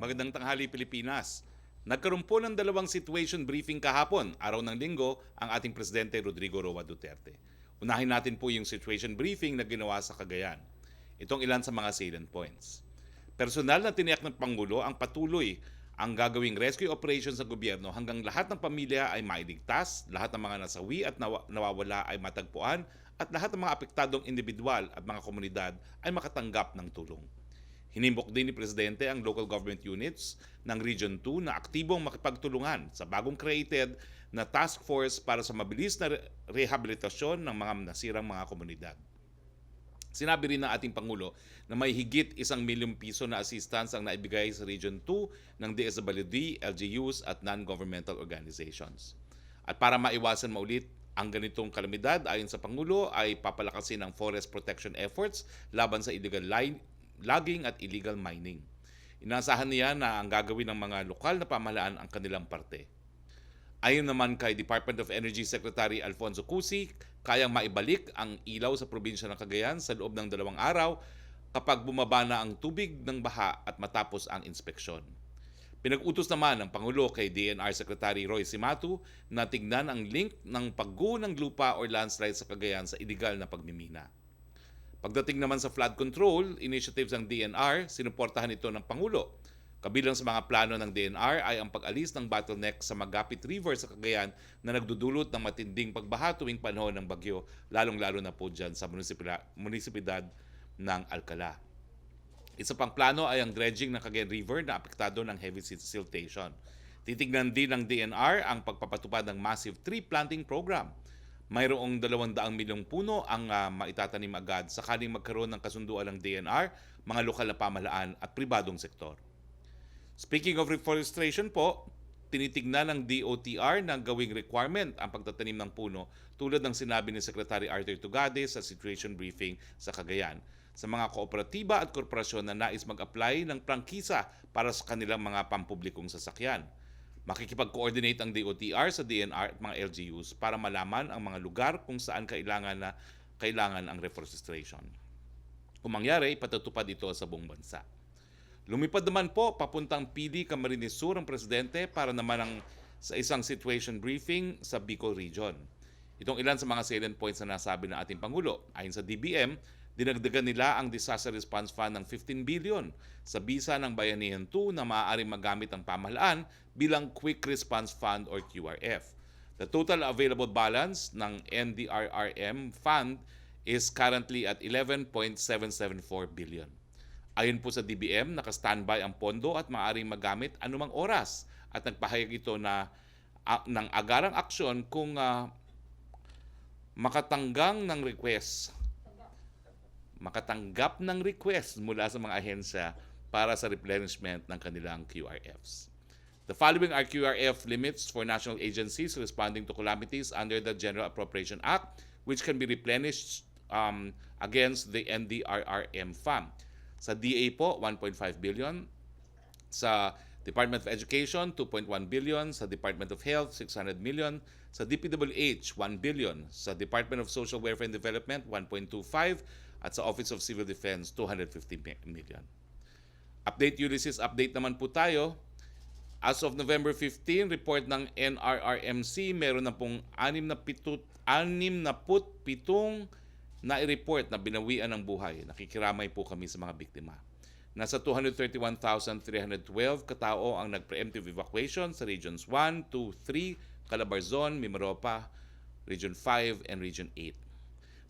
Magandang tanghali Pilipinas. Nagkaroon po ng dalawang situation briefing kahapon, araw ng linggo, ang ating Presidente Rodrigo Roa Duterte. Unahin natin po yung situation briefing na ginawa sa Cagayan. Itong ilan sa mga salient points. Personal na tiniyak ng Pangulo ang patuloy ang gagawing rescue operation sa gobyerno hanggang lahat ng pamilya ay mailigtas, lahat ng mga nasawi at nawawala ay matagpuan, at lahat ng mga apektadong individual at mga komunidad ay makatanggap ng tulong. Hinimbok din ni Presidente ang local government units ng Region 2 na aktibong makipagtulungan sa bagong created na task force para sa mabilis na rehabilitasyon ng mga nasirang mga komunidad. Sinabi rin ng ating Pangulo na may higit 1 milyong piso na assistance ang naibigay sa Region 2 ng DSWD, LGUs at non-governmental organizations. At para maiwasan maulit ang ganitong kalamidad, ayon sa Pangulo ay papalakasin ang forest protection efforts laban sa illegal logging at illegal mining. Inasahan niya na ang gagawin ng mga lokal na pamahalaan ang kanilang parte. Ayon naman kay Department of Energy Secretary Alfonso Cusi, kayang maibalik ang ilaw sa probinsya ng Cagayan sa loob ng 2 araw kapag bumaba na ang tubig ng baha at matapos ang inspeksyon. Pinag-utos naman ng Pangulo kay DNR Secretary Roy Cimatu na tignan ang link ng pagguho ng lupa or landslide sa Cagayan sa iligal na pagmimina. Pagdating naman sa flood control initiatives ng DNR, sinuportahan ito ng Pangulo. Kabilang sa mga plano ng DNR ay ang pag-alis ng bottleneck sa Magapit River sa Cagayan na nagdudulot ng matinding pagbaha tuwing panahon ng bagyo, lalong-lalo na po dyan sa munisipalidad ng Alcala. Isa pang plano ay ang dredging ng Cagayan River na apektado ng heavy siltation. Titignan din ng DNR ang pagpapatupad ng massive tree planting program. Mayroong 200 milyong puno ang maitatanim agad sakaling magkaroon ng kasunduan ng DNR, mga lokal na pamahalaan at pribadong sektor. Speaking of reforestation po, tinitignan ng DOTR na gawing requirement ang pagtatanim ng puno tulad ng sinabi ni Secretary Arthur Tugade sa situation briefing sa Cagayan sa mga kooperatiba at korporasyon na nais mag-apply ng prangkisa para sa kanilang mga pampublikong sasakyan. Makikipag-coordinate ang DOTR sa DNR at mga LGUs para malaman ang mga lugar kung saan kailangan ang reforestation. Kung mangyari, ipatatupad ito sa buong bansa. Lumipad naman po papuntang PD Camarines Sur ang Presidente para naman sa isang situation briefing sa Bicol Region. Itong ilan sa mga salient points na nasabi ng ating Pangulo. Ayon sa DBM, dinagdagan nila ang Disaster Response Fund ng 15 billion sa bisa ng Bayanihan 2 na maaaring magamit ang pamahalaan bilang Quick Response Fund or QRF. The total available balance ng NDRRM Fund is currently at 11.774 billion. Ayon po sa DBM, naka-standby ang pondo at maaaring magamit anumang oras at nagpahayag ito na ng agarang aksyon kung makatanggap ng request mula sa mga ahensya para sa replenishment ng kanilang QRFs. The following are QRF limits for national agencies responding to calamities under the General Appropriation Act, which can be replenished against the NDRRM Fund. Sa DA po, 1.5 billion. Sa Department of Education, 2.1 billion. Sa Department of Health, 600 million. Sa DPWH, 1 billion. Sa Department of Social Welfare and Development, 1.25. At sa Office of Civil Defense, 250 million. Update Ulysses, update naman po tayo. As of November 15, report ng NRRMC, meron na pong 67 na i-report na binawian ng buhay. Nakikiramay po kami sa mga biktima. Nasa 231,312 katao ang nag-preemptive evacuation sa Regions 1, 2, 3, Calabarzon, Mimaropa, Region 5, and Region 8.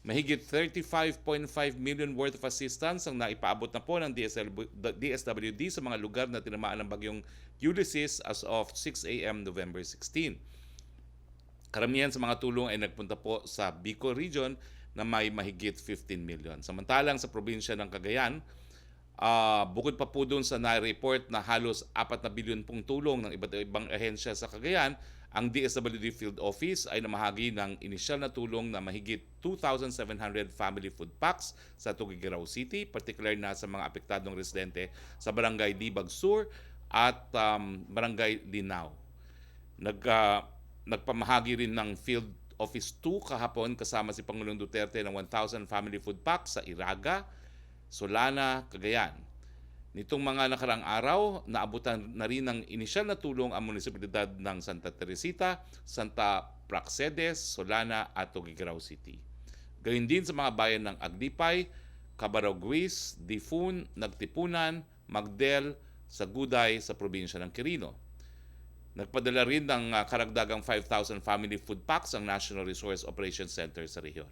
Mahigit 35.5 million worth of assistance ang naipaabot na po ng DSWD sa mga lugar na tinamaan ng bagyong Ulysses as of 6 a.m. November 16. Karamihan sa mga tulong ay nagpunta po sa Bicol Region na may mahigit 15 million. Samantalang sa probinsya ng Cagayan, bukod pa po doon sa na-report na halos 4 na bilyon pong tulong ng iba't ibang ahensya sa Cagayan, ang DSWD Field Office ay namahagi ng inisyal na tulong na mahigit 2,700 family food packs sa Tuguegarao City, particular na sa mga apektadong residente sa Barangay Libag Sur at Barangay Linao. Nagpamahagi rin ng Field Office 2 kahapon kasama si Pangulong Duterte ng 1,000 family food packs sa Iraga, Solana, Cagayan. Nitong mga nakaraang araw, naabutan na rin ng inisyal na tulong ang munisipalidad ng Santa Teresita, Santa Praxedes, Solana at Tuguegarao City. Gayun din sa mga bayan ng Agdipay, Cabarauguis, Typhoon, Nagtipunan, Magdel, Saguday sa probinsya ng Quirino. Nagpadala rin ng karagdagang 5,000 family food packs ang National Resource Operations Center sa rehiyon.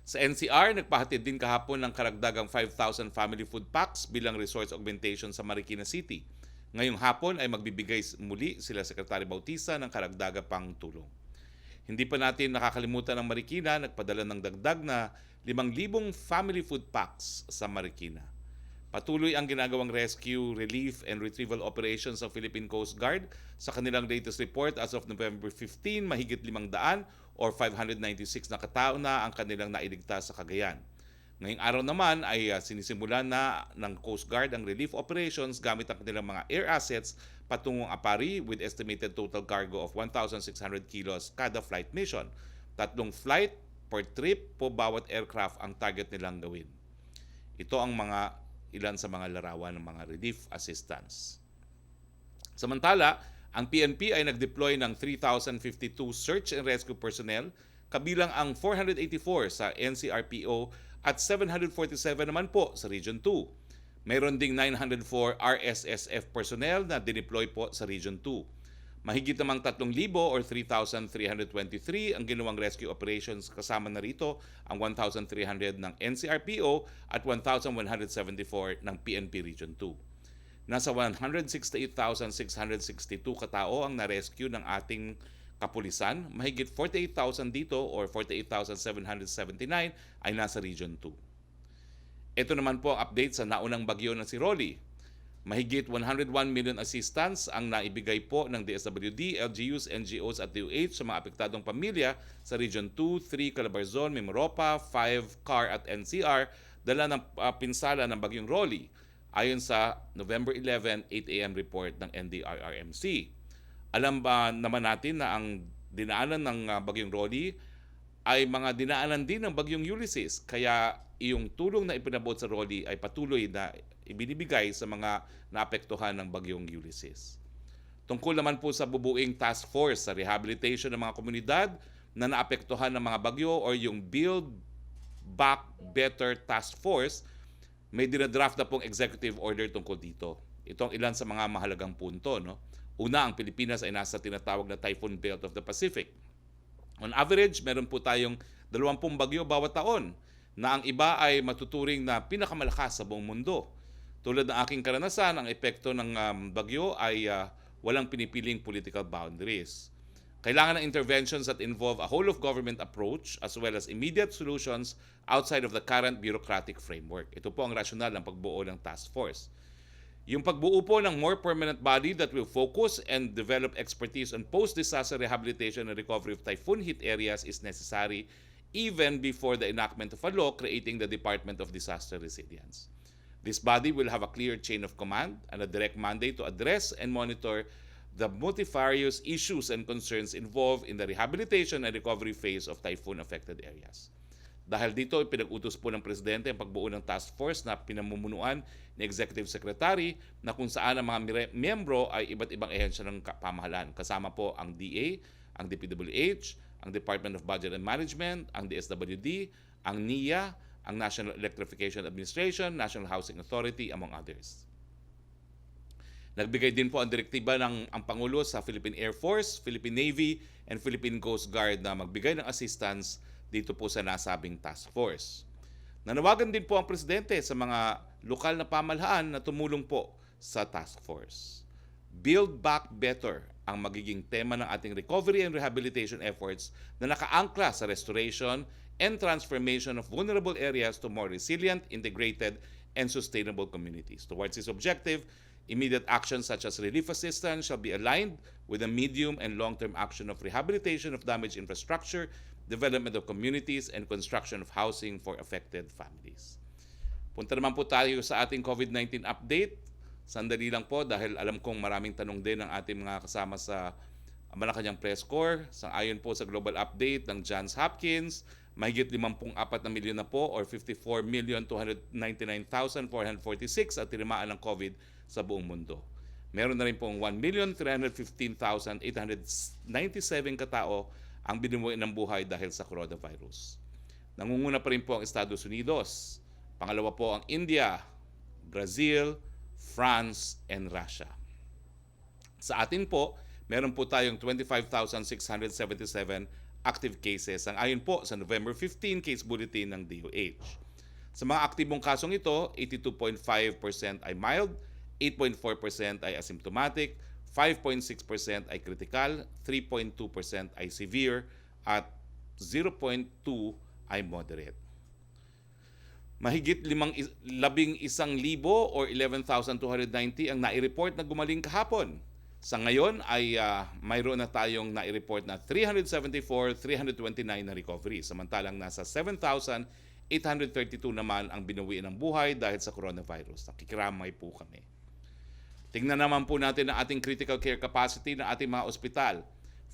Sa NCR, nagpahatid din kahapon ng karagdagang 5,000 family food packs bilang resource augmentation sa Marikina City. Ngayong hapon ay magbibigay muli sila Secretary Bautista ng karagdagang pang tulong. Hindi pa natin nakakalimutan ng Marikina, nagpadala ng dagdag na 5,000 family food packs sa Marikina. Patuloy ang ginagawang rescue, relief, and retrieval operations ng Philippine Coast Guard. Sa kanilang latest report as of November 15, mahigit 500 or 596 na katao na ang kanilang nailigtas sa Cagayan. Ngayong araw naman ay sinisimulan na ng Coast Guard ang relief operations gamit ang kanilang mga air assets patungong Apari with estimated total cargo of 1,600 kilos kada flight mission. 3 flight per trip po bawat aircraft ang target nilang gawin. Ito ang ilan sa mga larawan ng mga relief assistance. Samantala, ang PNP ay nag-deploy ng 3,052 search and rescue personnel, kabilang ang 484 sa NCRPO at 747 naman po sa Region 2. Mayroon ding 904 RSSF personnel na dineploy po sa Region 2. Mahigit namang 3,000 or 3,323 ang ginawang rescue operations, kasama na rito ang 1,300 ng NCRPO at 1,174 ng PNP Region 2. Nasa 168,662 katao ang na-rescue ng ating kapulisan. Mahigit 48,000 dito or 48,779 ay nasa Region 2. Ito naman po ang update sa naunang bagyo na si Roque. Mahigit 101 million assistance ang naibigay po ng DSWD, LGUs, NGOs at DOH sa mga apektadong pamilya sa Region 2, 3, Calabarzon, Mimaropa, 5, CAR at NCR dala ng pinsala ng bagyong Roque ayon sa November 11, 8 a.m. report ng NDRRMC. Alam ba naman natin na ang dinaanan ng bagyong Roque ay mga dinaanan din ng bagyong Ulysses, kaya iyong tulong na ipinabot sa Roque ay patuloy na ibinibigay sa mga naapektuhan ng bagyong Ulysses. Tungkol naman po sa bubuing task force sa rehabilitation ng mga komunidad na naapektuhan ng mga bagyo o yung Build Back Better Task Force, may dinadraft na pong executive order tungkol dito. Ito ang ilan sa mga mahalagang punto. Una, ang Pilipinas ay nasa tinatawag na Typhoon Belt of the Pacific. On average, meron po tayong 20 bagyo bawat taon na ang iba ay matuturing na pinakamalakas sa buong mundo. Tulad ng aking karanasan, ang epekto ng bagyo ay walang pinipiling political boundaries. Kailangan ng interventions that involve a whole-of-government approach as well as immediate solutions outside of the current bureaucratic framework. Ito po ang rasyonal ng pagbuo ng task force. Yung pagbuo po ng more permanent body that will focus and develop expertise on post-disaster rehabilitation and recovery of typhoon-hit areas is necessary even before the enactment of a law creating the Department of Disaster Resilience. This body will have a clear chain of command and a direct mandate to address and monitor the multifarious issues and concerns involved in the rehabilitation and recovery phase of typhoon-affected areas. Dahil dito, pinag-utos po ng Presidente ang pagbuo ng task force na pinamumunuan ni Executive Secretary na kung saan ang mga miyembro ay iba't ibang ehensya ng pamahalaan. Kasama po ang DA, ang DPWH, ang Department of Budget and Management, ang DSWD, ang NIA, ang National Electrification Administration, National Housing Authority, among others. Nagbigay din po ang direktiba ng ang Pangulo sa Philippine Air Force, Philippine Navy, and Philippine Coast Guard na magbigay ng assistance dito po sa nasabing task force. Nanawagan din po ang Presidente sa mga lokal na pamahalaan na tumulong po sa task force. Build Back Better ang magiging tema ng ating recovery and rehabilitation efforts na nakaangkla sa restoration and transformation of vulnerable areas to more resilient, integrated, and sustainable communities. Towards this objective, immediate actions such as relief assistance shall be aligned with the medium and long-term action of rehabilitation of damaged infrastructure, development of communities, and construction of housing for affected families. Punta naman po tayo sa ating COVID-19 update. Sandali lang po dahil alam kong maraming tanong din ng ating mga kasama sa Malacañang Press Corps. Sang-ayon po sa global update ng Johns Hopkins, mahigit 54 na milyon na po or 54,299,446 at tinamaan ng COVID sa buong mundo. Meron na rin pong 1,315,897 katao ang binubuhay ng buhay dahil sa coronavirus. Nangunguna pa rin po ang Estados Unidos. Pangalawa po ang India, Brazil, France, and Russia. Sa atin po, meron po tayong 25,677 active cases ang ayon po sa November 15 case bulletin ng DOH. Sa mga aktibong kasong ito, 82.5% ay mild, 8.4% ay asymptomatic, 5.6% ay critical, 3.2% ay severe, at 0.2% ay moderate. Mahigit 11,000 or 11,290 ang nai-report na gumaling kahapon. Sa ngayon ay mayroon na tayong nai-report na 374, 329 na recovery. Samantalang nasa 7,832 naman ang binuwi ng buhay dahil sa coronavirus. Nakikiramay po kami. Tingnan naman po natin ang ating critical care capacity ng ating mga ospital.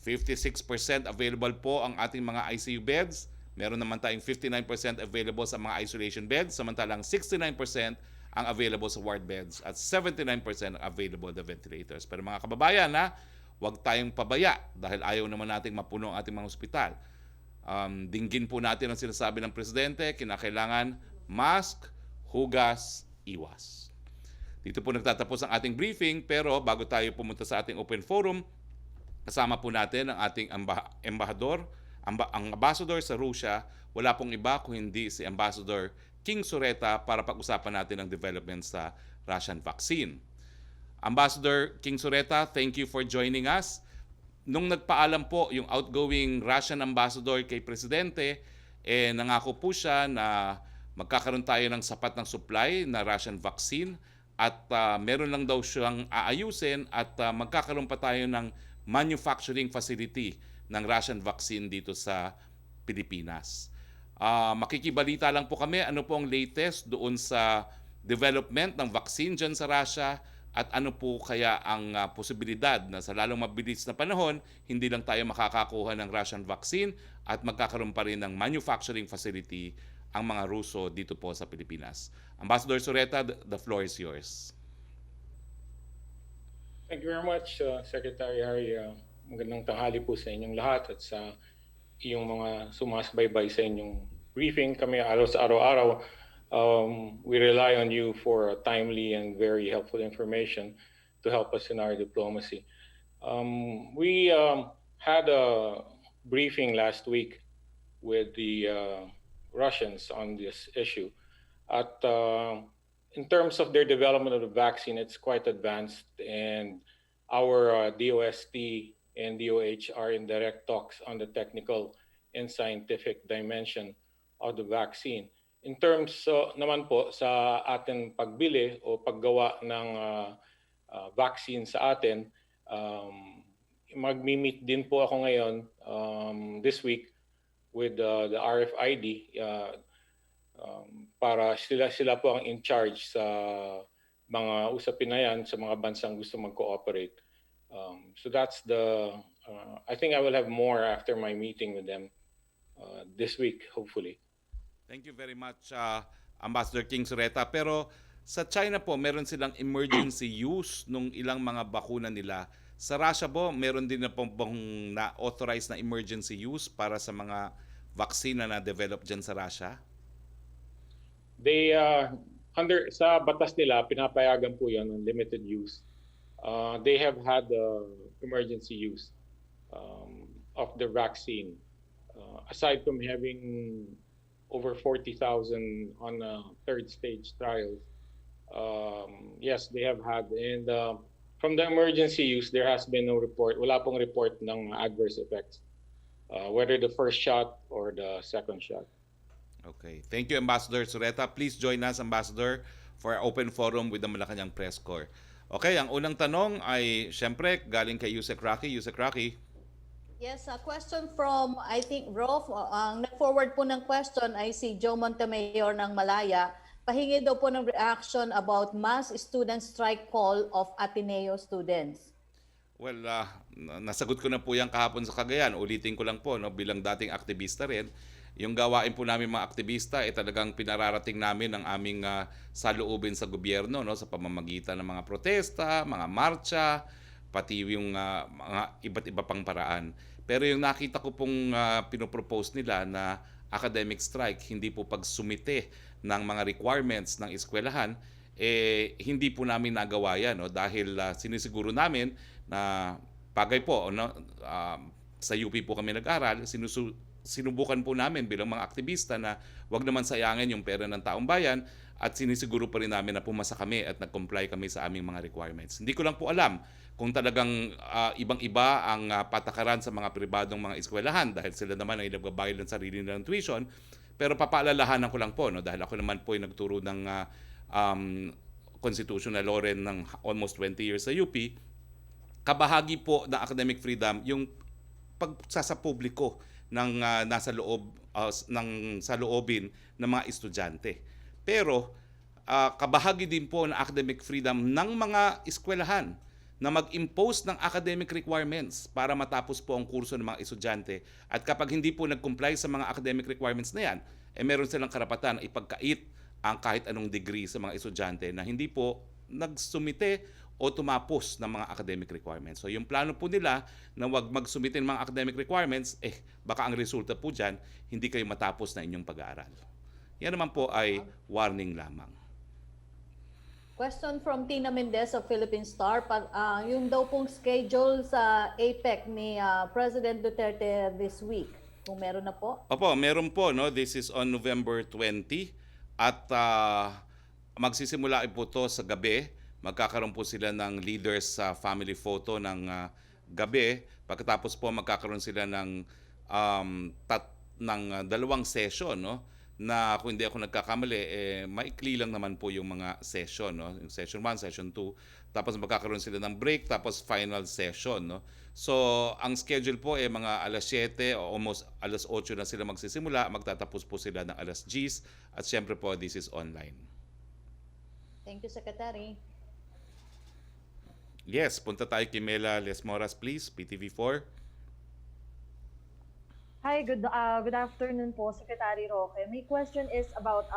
56% available po ang ating mga ICU beds. Meron naman tayong 59% available sa mga isolation beds, samantalang 69% ang available sa ward beds at 79% ang available na ventilators. Pero mga kababayan, huwag tayong pabaya dahil ayaw naman nating mapuno ang ating mga ospital. Dinggin po natin ang sinasabi ng Presidente, kinakailangan mask, hugas, iwas. Dito po nagtatapos ang ating briefing, pero bago tayo pumunta sa ating open forum, kasama po natin ang ating embahador, ang ambassador sa Russia. Wala pong iba kung hindi si Ambassador King Sureta para pag-usapan natin ang developments sa Russian vaccine. Ambassador King Sureta, thank you for joining us. Nung nagpaalam po yung outgoing Russian ambassador kay Presidente, nangako po siya na magkakaroon tayo ng sapat ng supply na Russian vaccine at meron lang daw siyang aayusin at magkakaroon pa tayo ng manufacturing facility ng Russian vaccine dito sa Pilipinas. Makikibalita lang po kami ano po ang latest doon sa development ng vaccine dyan sa Russia at ano po kaya ang posibilidad na sa lalong mabilis na panahon, hindi lang tayo makakakuha ng Russian vaccine at magkakaroon pa rin ng manufacturing facility ang mga Ruso dito po sa Pilipinas. Ambassador Sureta, the floor is yours. Thank you very much, Secretary Harry. Magandang tanghali po sa inyong lahat at sa iyong mga sumasbaybay sa inyong briefing. Kami araw-araw, we rely on you for timely and very helpful information to help us in our diplomacy. We had a briefing last week with the Russians on this issue. At in terms of their development of the vaccine, it's quite advanced, and our DOST and DOH are in direct talks on the technical and scientific dimension of the vaccine. In terms naman po sa ating pagbili o paggawa ng vaccine sa atin, magmi-meet din po ako ngayon this week with the RFID para sila po ang in charge sa mga usapin na yan sa mga bansang gusto mag-cooperate. So that's I think I will have more after my meeting with them this week, hopefully. Thank you very much, Ambassador King Sureta. Pero sa China po, meron silang emergency use nung ilang mga bakuna nila. Sa Russia po, meron din na pong na-authorize na emergency use para sa mga vaccine na na-develop dyan sa Russia? They, sa batas nila, pinapayagan po yan ng limited use. They have had emergency use of the vaccine. Aside from having over 40,000 on third stage trials, yes, they have had. And from the emergency use, there has been no report. Wala pong report ng adverse effects, whether the first shot or the second shot. Okay. Thank you, Ambassador Sureta. Please join us, Ambassador, for our open forum with the Malacañang Press Corps. Okay, ang unang tanong ay, syempre, galing kay Yusek Roque. Yusek Roque. Yes, a question from, I think, Rolf. Ang nag-forward po ng question ay si Joe Montemayor ng Malaya. Pahingi daw po ng reaction about mass student strike call of Ateneo students. Well, nasagot ko na po yan kahapon sa Cagayan. Ulitin ko lang po, no, bilang dating aktivista rin. Yung gawain po namin mga aktivista talagang pinararating namin ang aming saloobin sa gobyerno, no, sa pamamagitan ng mga protesta, mga marcha, pati yung mga iba't iba pang paraan. Pero yung nakita ko pong pinopropose nila na academic strike, hindi po pagsumite ng mga requirements ng eskwelahan, hindi po namin nagawa yan, no, dahil sinisiguro namin na bagay po, no, sa UP po kami nag-aral, sinubukan po namin bilang mga aktivista na wag naman sayangin yung pera ng taong bayan at sinisiguro pa rin namin na pumasa kami at nag-comply kami sa aming mga requirements. Hindi ko lang po alam kung talagang ibang-iba ang patakaran sa mga pribadong mga eskwelahan dahil sila naman ay nagbabayad ng sarili nilang tuition. Pero papaalalahanan ko lang po, no, dahil ako naman po ay nagturo ng constitutional law rin ng almost 20 years sa UP, kabahagi po ng academic freedom yung pagsasapubliko ng nasa loob ng saloobin ng mga estudyante. Pero kabahagi din po ng academic freedom ng mga eskwelahan na mag-impose ng academic requirements para matapos po ang kurso ng mga estudyante. At kapag hindi po nag-comply sa mga academic requirements na yan, meron silang karapatan na ipagkait ang kahit anong degree sa mga estudyante na hindi po nagsumite o tumapos ng mga academic requirements. So yung plano po nila na wag magsumite ng mga academic requirements, baka ang resulta po dyan, hindi kayo matapos na inyong pag-aaral. Yan naman po ay warning lamang. Question from Tina Mendez of Philippine Star. Yung daw pong schedule sa APEC ni President Duterte this week, kung meron na po? Opo, meron po. No? This is on November 20 at magsisimula po to sa gabi. Magkakaroon po sila ng leaders sa family photo ng gabi. Pagkatapos po magkakaroon sila ng dalawang session, no? Na kung hindi ako nagkakamali, maikli lang naman po yung mga session, no? Yung session 1, session 2. Tapos magkakaroon sila ng break, tapos final session, no? So, ang schedule po mga alas 7 o almost alas 8 na sila magsisimula. Magtatapos po sila ng alas 10. At syempre po, this is online. Thank you, Secretary. Yes, punta tayo kay Mela Lesmoras, please, PTV4. Hi, good afternoon po, Secretary Roque. My question is about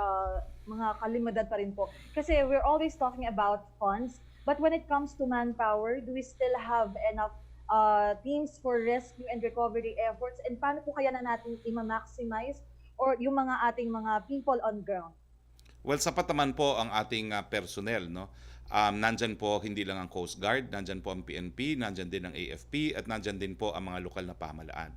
mga kalimidad pa rin po. Kasi we're always talking about funds, but when it comes to manpower, do we still have enough teams for rescue and recovery efforts? And paano po kaya na natin i-maximize or yung mga ating mga people on ground? Well, sapat naman po ang ating personnel, no? Nandyan po hindi lang ang Coast Guard, nandyan po ang PNP, nandyan din ang AFP, at nandyan din po ang mga lokal na pamahalaan.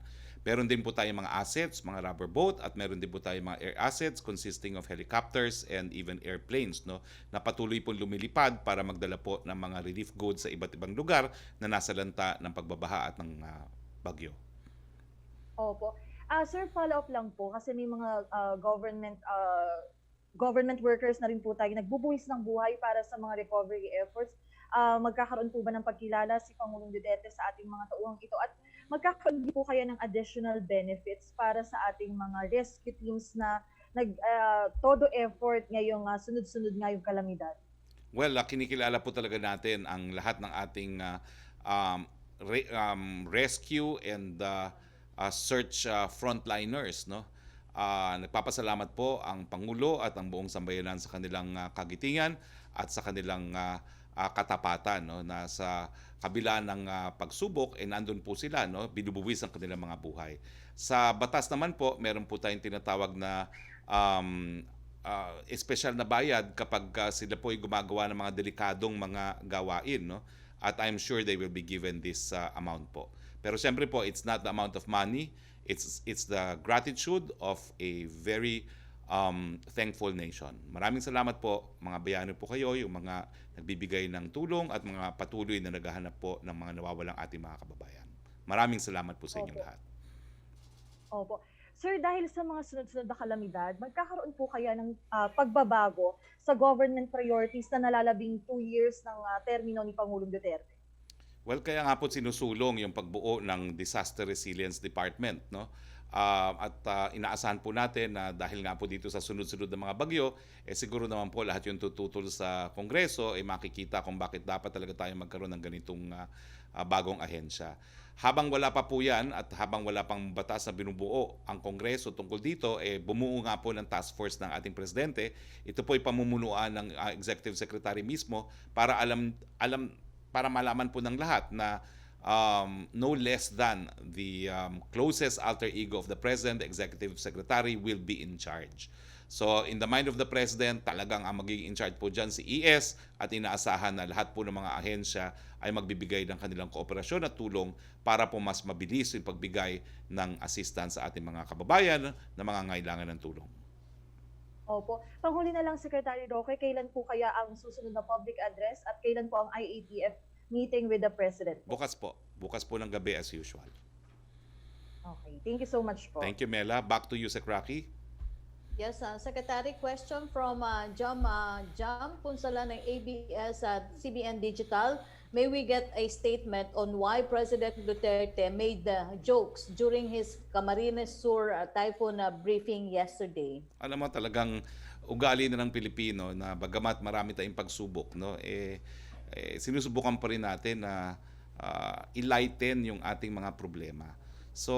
Meron din po tayong mga assets, mga rubber boat, at meron din po tayong mga air assets consisting of helicopters and even airplanes, no, na patuloy pong lumilipad para magdala po ng mga relief goods sa iba't ibang lugar na nasa lanta ng pagbabaha at ng bagyo. Opo. Sir, follow-up lang po kasi may mga government workers na rin po tayo nagbubuhis ng buhay para sa mga recovery efforts. Magkakaroon po ba ng pagkilala si Pangulong Duterte sa ating mga tauhang ito at magkakaroon po kaya ng additional benefits para sa ating mga rescue teams na todo effort ngayong sunod-sunod ngayong kalamidad? Well, kinikilala po talaga natin ang lahat ng ating rescue and search frontliners, no? Nagpapasalamat po ang Pangulo at ang buong sambayanan sa kanilang kagitingan at sa kanilang katapatan, no, na sa kabila ng pagsubok nandun po sila, no, binubuwis ang kanilang mga buhay. Sa batas naman po, meron po tayong tinatawag na espesyal na bayad kapag sila po ay gumagawa ng mga delikadong mga gawain, no, at I'm sure they will be given this amount po. Pero siyempre po, it's not the amount of money, it's the gratitude of a very thankful nation. Maraming salamat po, mga bayani po kayo, yung mga nagbibigay ng tulong at mga patuloy na naghahanap po ng mga nawawalang ating mga kababayan. Maraming salamat po sa inyong lahat. Opo. Sir, dahil sa mga sunod-sunod na kalamidad, magkakaroon po kaya ng pagbabago sa government priorities na nalalabing 2 years ng termino ni Pangulong Duterte? Well, kaya nga po sinusulong yung pagbuo ng Disaster Resilience Department, no? Inaasahan po natin na dahil nga po dito sa sunod-sunod na mga bagyo, siguro naman po lahat yung tututol sa Kongreso makikita kung bakit dapat talaga tayo magkaroon ng ganitong bagong ahensya. Habang wala pa po yan at habang wala pang batas na binubuo ang Kongreso tungkol dito, bumuo nga po ng task force ng ating presidente. Ito po ay pamumunuan ng executive secretary mismo para para malaman po ng lahat na no less than the closest alter ego of the president, the executive secretary, will be in charge. So in the mind of the president, talagang ang magiging in charge po dyan si ES at inaasahan na lahat po ng mga ahensya ay magbibigay ng kanilang kooperasyon at tulong para po mas mabilis yung pagbigay ng assistance sa ating mga kababayan na mga ngailangan ng tulong. Opo. Panghuli na lang, Secretary Roque, kailan po kaya ang susunod na public address at kailan po ang IATF meeting with the President? Bukas po. Bukas po ng gabi as usual. Okay. Thank you so much po. Thank you, Mela. Back to you, Sec. Roque. Yes, Secretary, question from Jam Punsala ng ABS at CBN Digital. May we get a statement on why President Duterte made the jokes during his Camarines Sur Typhoon briefing yesterday? Alam mo, talagang ugali na ng Pilipino na bagamat marami tayong pagsubok, no, sinusubukan pa rin natin na i-lighten yung ating mga problema. So,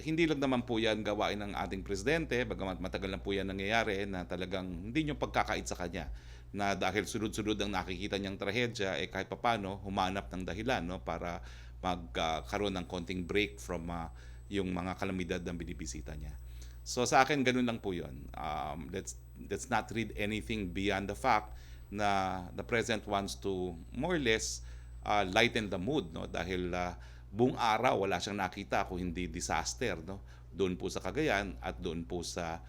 hindi lang naman po yan gawain ng ating presidente, bagamat matagal na po yan nangyayari na talagang hindi nyo pagkakait sa kanya na dahil sunod-sunod ang nakikita niyang trahedya, kahit papano humanap ng dahilan, no, para magkaroon ng konting break from yung mga kalamidad na binibisita niya. So sa akin, ganun lang po yun. Let's not read anything beyond the fact na the president wants to more or less lighten the mood, no, dahil buong araw wala siyang nakita kung hindi disaster, no, doon po sa Cagayan at doon po sa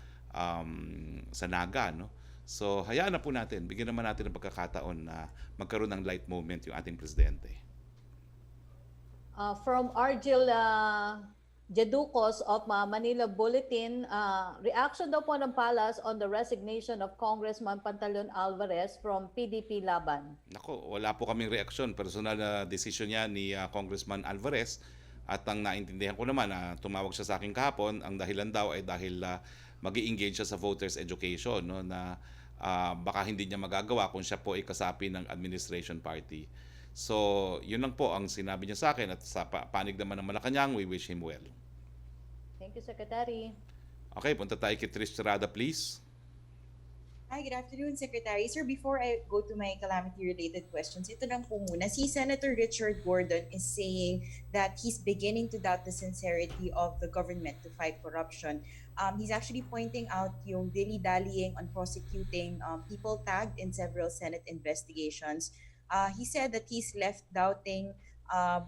Naga, no. So hayaan na po natin, bigyan naman natin ng pagkakataon na magkaroon ng light moment yung ating presidente. From Argil Jeducos of Manila Bulletin, reaction daw po ng Palace on the resignation of Congressman Pantaleon Alvarez from PDP Laban. Nako, wala po kaming reaksyon. Personal na decision niya ni Congressman Alvarez. At ang naintindihan ko naman na tumawag siya sa akin kahapon, ang dahilan daw ay dahil mag-i-engage siya sa voters education, no, na baka hindi niya magagawa kung siya po ay kasapi ng administration party. So, yun lang po ang sinabi niya sa akin at sa panig naman ng Malacañang, we wish him well. Thank you, Secretary. Okay, punta tayo kay Trish Tirada, please. Hi, good afternoon, Secretary. Sir, before I go to my calamity-related questions, ito lang po muna. Si Senator Richard Gordon is saying that he's beginning to doubt the sincerity of the government to fight corruption. He's actually pointing out yung dilly-dallying on prosecuting people tagged in several Senate investigations. He said that he's left doubting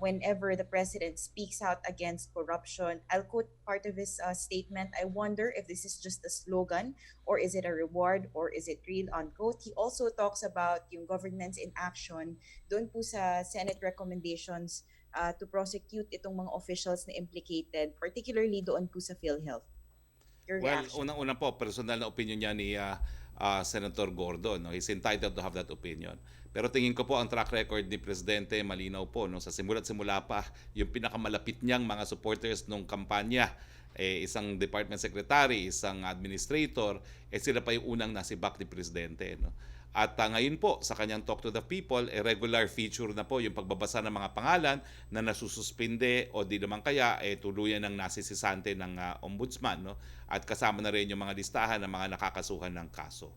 whenever the president speaks out against corruption. I'll quote part of his statement. I wonder if this is just a slogan or is it a reward or is it real, unquote. He also talks about yung government's inaction doon po sa Senate recommendations to prosecute itong mga officials na implicated, particularly doon po sa PhilHealth. Your reaction? Unang-una po, personal na opinion niya ni Senator Gordon. No? He's entitled to have that opinion. Pero tingin ko po ang track record ni Presidente malinaw po. No? Sa simula pa, yung pinakamalapit niyang mga supporters nung kampanya, isang department secretary, isang administrator, sila pa yung unang nasibak ni Presidente. No? At ngayon po, sa kanyang Talk to the People, regular feature na po yung pagbabasa ng mga pangalan na nasususpinde o di naman kaya tuluyan ng nasisisante ng ombudsman. No? At kasama na rin yung mga listahan ng mga nakakasuhan ng kaso.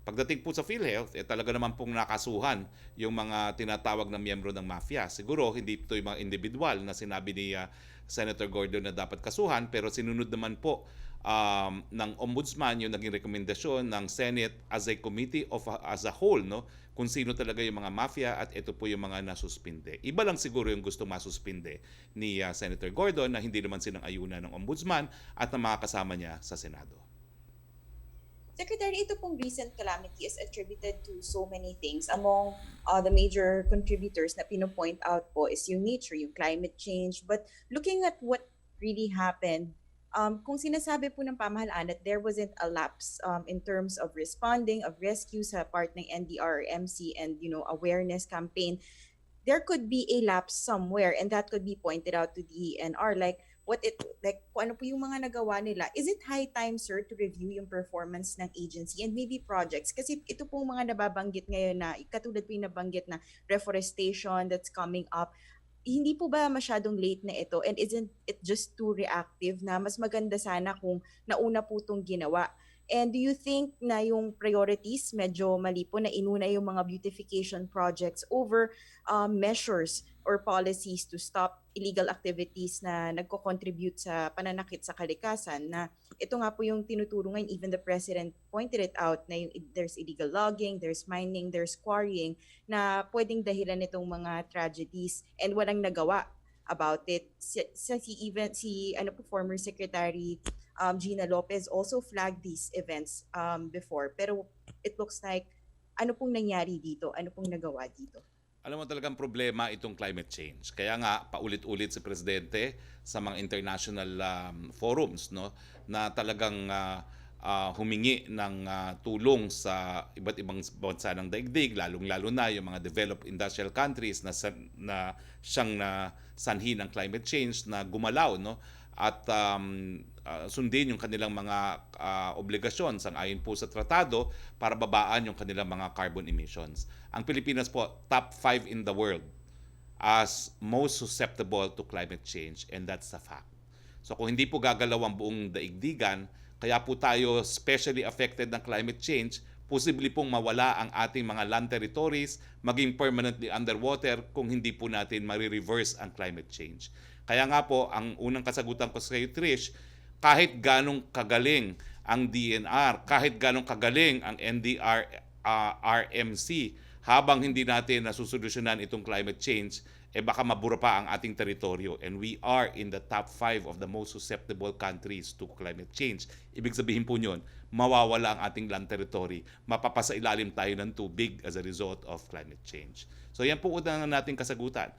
Pagdating po sa PhilHealth, talaga naman pong nakasuhan yung mga tinatawag na miyembro ng mafia. Siguro hindi ito yung mga individual na sinabi ni Senator Gordon na dapat kasuhan, pero sinunod naman po ng ombudsman yung naging rekomendasyon ng Senate as a committee as a whole, no, kung sino talaga yung mga mafia at ito po yung mga nasuspinde. Iba lang siguro yung gusto masuspinde ni Senator Gordon na hindi naman sinang ayunan ng ombudsman at ng mga kasama niya sa Senado. Secretary, ito pong recent calamity is attributed to so many things. Among the major contributors na pinopoint out po is yung nature, yung climate change. But looking at what really happened, kung sinasabi po ng pamahalaan that there wasn't a lapse in terms of responding, of rescue sa part ng NDRRMC and awareness campaign, there could be a lapse somewhere, and that could be pointed out to the ENR, like kung ano po yung mga nagawa nila. Is it high time, sir, to review yung performance ng agency and maybe projects? Kasi ito po mga nababanggit ngayon na katulad po yung nabanggit na reforestation that's coming up, hindi po ba masyadong late na ito, and isn't it just too reactive na mas maganda sana kung nauna po itong ginawa? And do you think na yung priorities medyo mali po na inuna yung mga beautification projects over measures or policies to stop illegal activities na nagko-contribute sa pananakit sa kalikasan? Na ito nga po yung tinuturo ngayon, even the president pointed it out, na yung, there's illegal logging, there's mining, there's quarrying, na pwedeng dahilan nitong mga tragedies, and walang nagawa about it. Former Secretary Gina Lopez also flagged these events before, pero it looks like ano pong nangyari dito, ano pong nagawa dito? Alam mo, talagang problema itong climate change. Kaya nga paulit-ulit si presidente sa mga international forums, no, na talagang humingi ng tulong sa iba't ibang bansa ng daigdig, lalong-lalo na yung mga developed industrial countries na siyang sanhi ng climate change, na gumalaw, no, at sundin yung kanilang mga obligasyon sang-ayon po sa tratado para babaan yung kanilang mga carbon emissions. Ang Pilipinas po, top 5 in the world as most susceptible to climate change, and that's a fact. So kung hindi po gagalaw ang buong daigdigan, kaya po tayo specially affected ng climate change, posible pong mawala ang ating mga land territories, maging permanently underwater kung hindi po natin marireverse ang climate change. Kaya nga po, ang unang kasagutan ko sa kayo, Trish, kahit ganong kagaling ang DNR, kahit ganong kagaling ang NDRRMC, habang hindi natin nasusolusyonan itong climate change, baka mabura pa ang ating teritoryo. And we are in the top 5 of the most susceptible countries to climate change. Ibig sabihin po nyon, mawawala ang ating land territory, mapapasailalim tayo ng tubig as a result of climate change. So yan po unang nating kasagutan.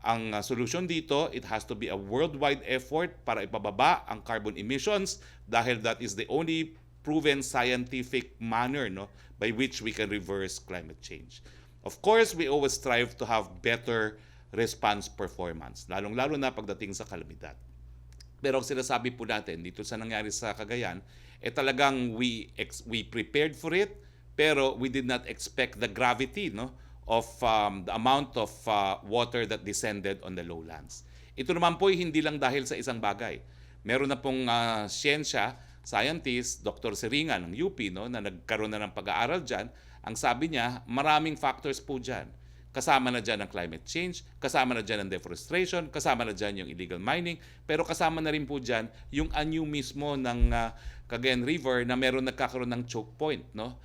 Ang solusyon dito, it has to be a worldwide effort para ipababa ang carbon emissions, dahil that is the only proven scientific manner, no, by which we can reverse climate change. Of course, we always strive to have better response performance, lalong-lalo na pagdating sa kalamidad. Pero ang sinasabi po natin dito sa nangyari sa Cagayan, talagang we prepared for it, pero we did not expect the gravity, no, of the amount of water that descended on the lowlands. Ito naman po hindi lang dahil sa isang bagay. Meron na pong scientist, Dr. Seringa ng UP, no, na nagkaroon na ng pag-aaral dyan. Ang sabi niya, maraming factors po dyan. Kasama na dyan ang climate change, kasama na dyan ang deforestation, kasama na dyan yung illegal mining, pero kasama na rin po dyan yung anyo mismo ng Cagayan River na meron nagkakaroon ng choke point, no?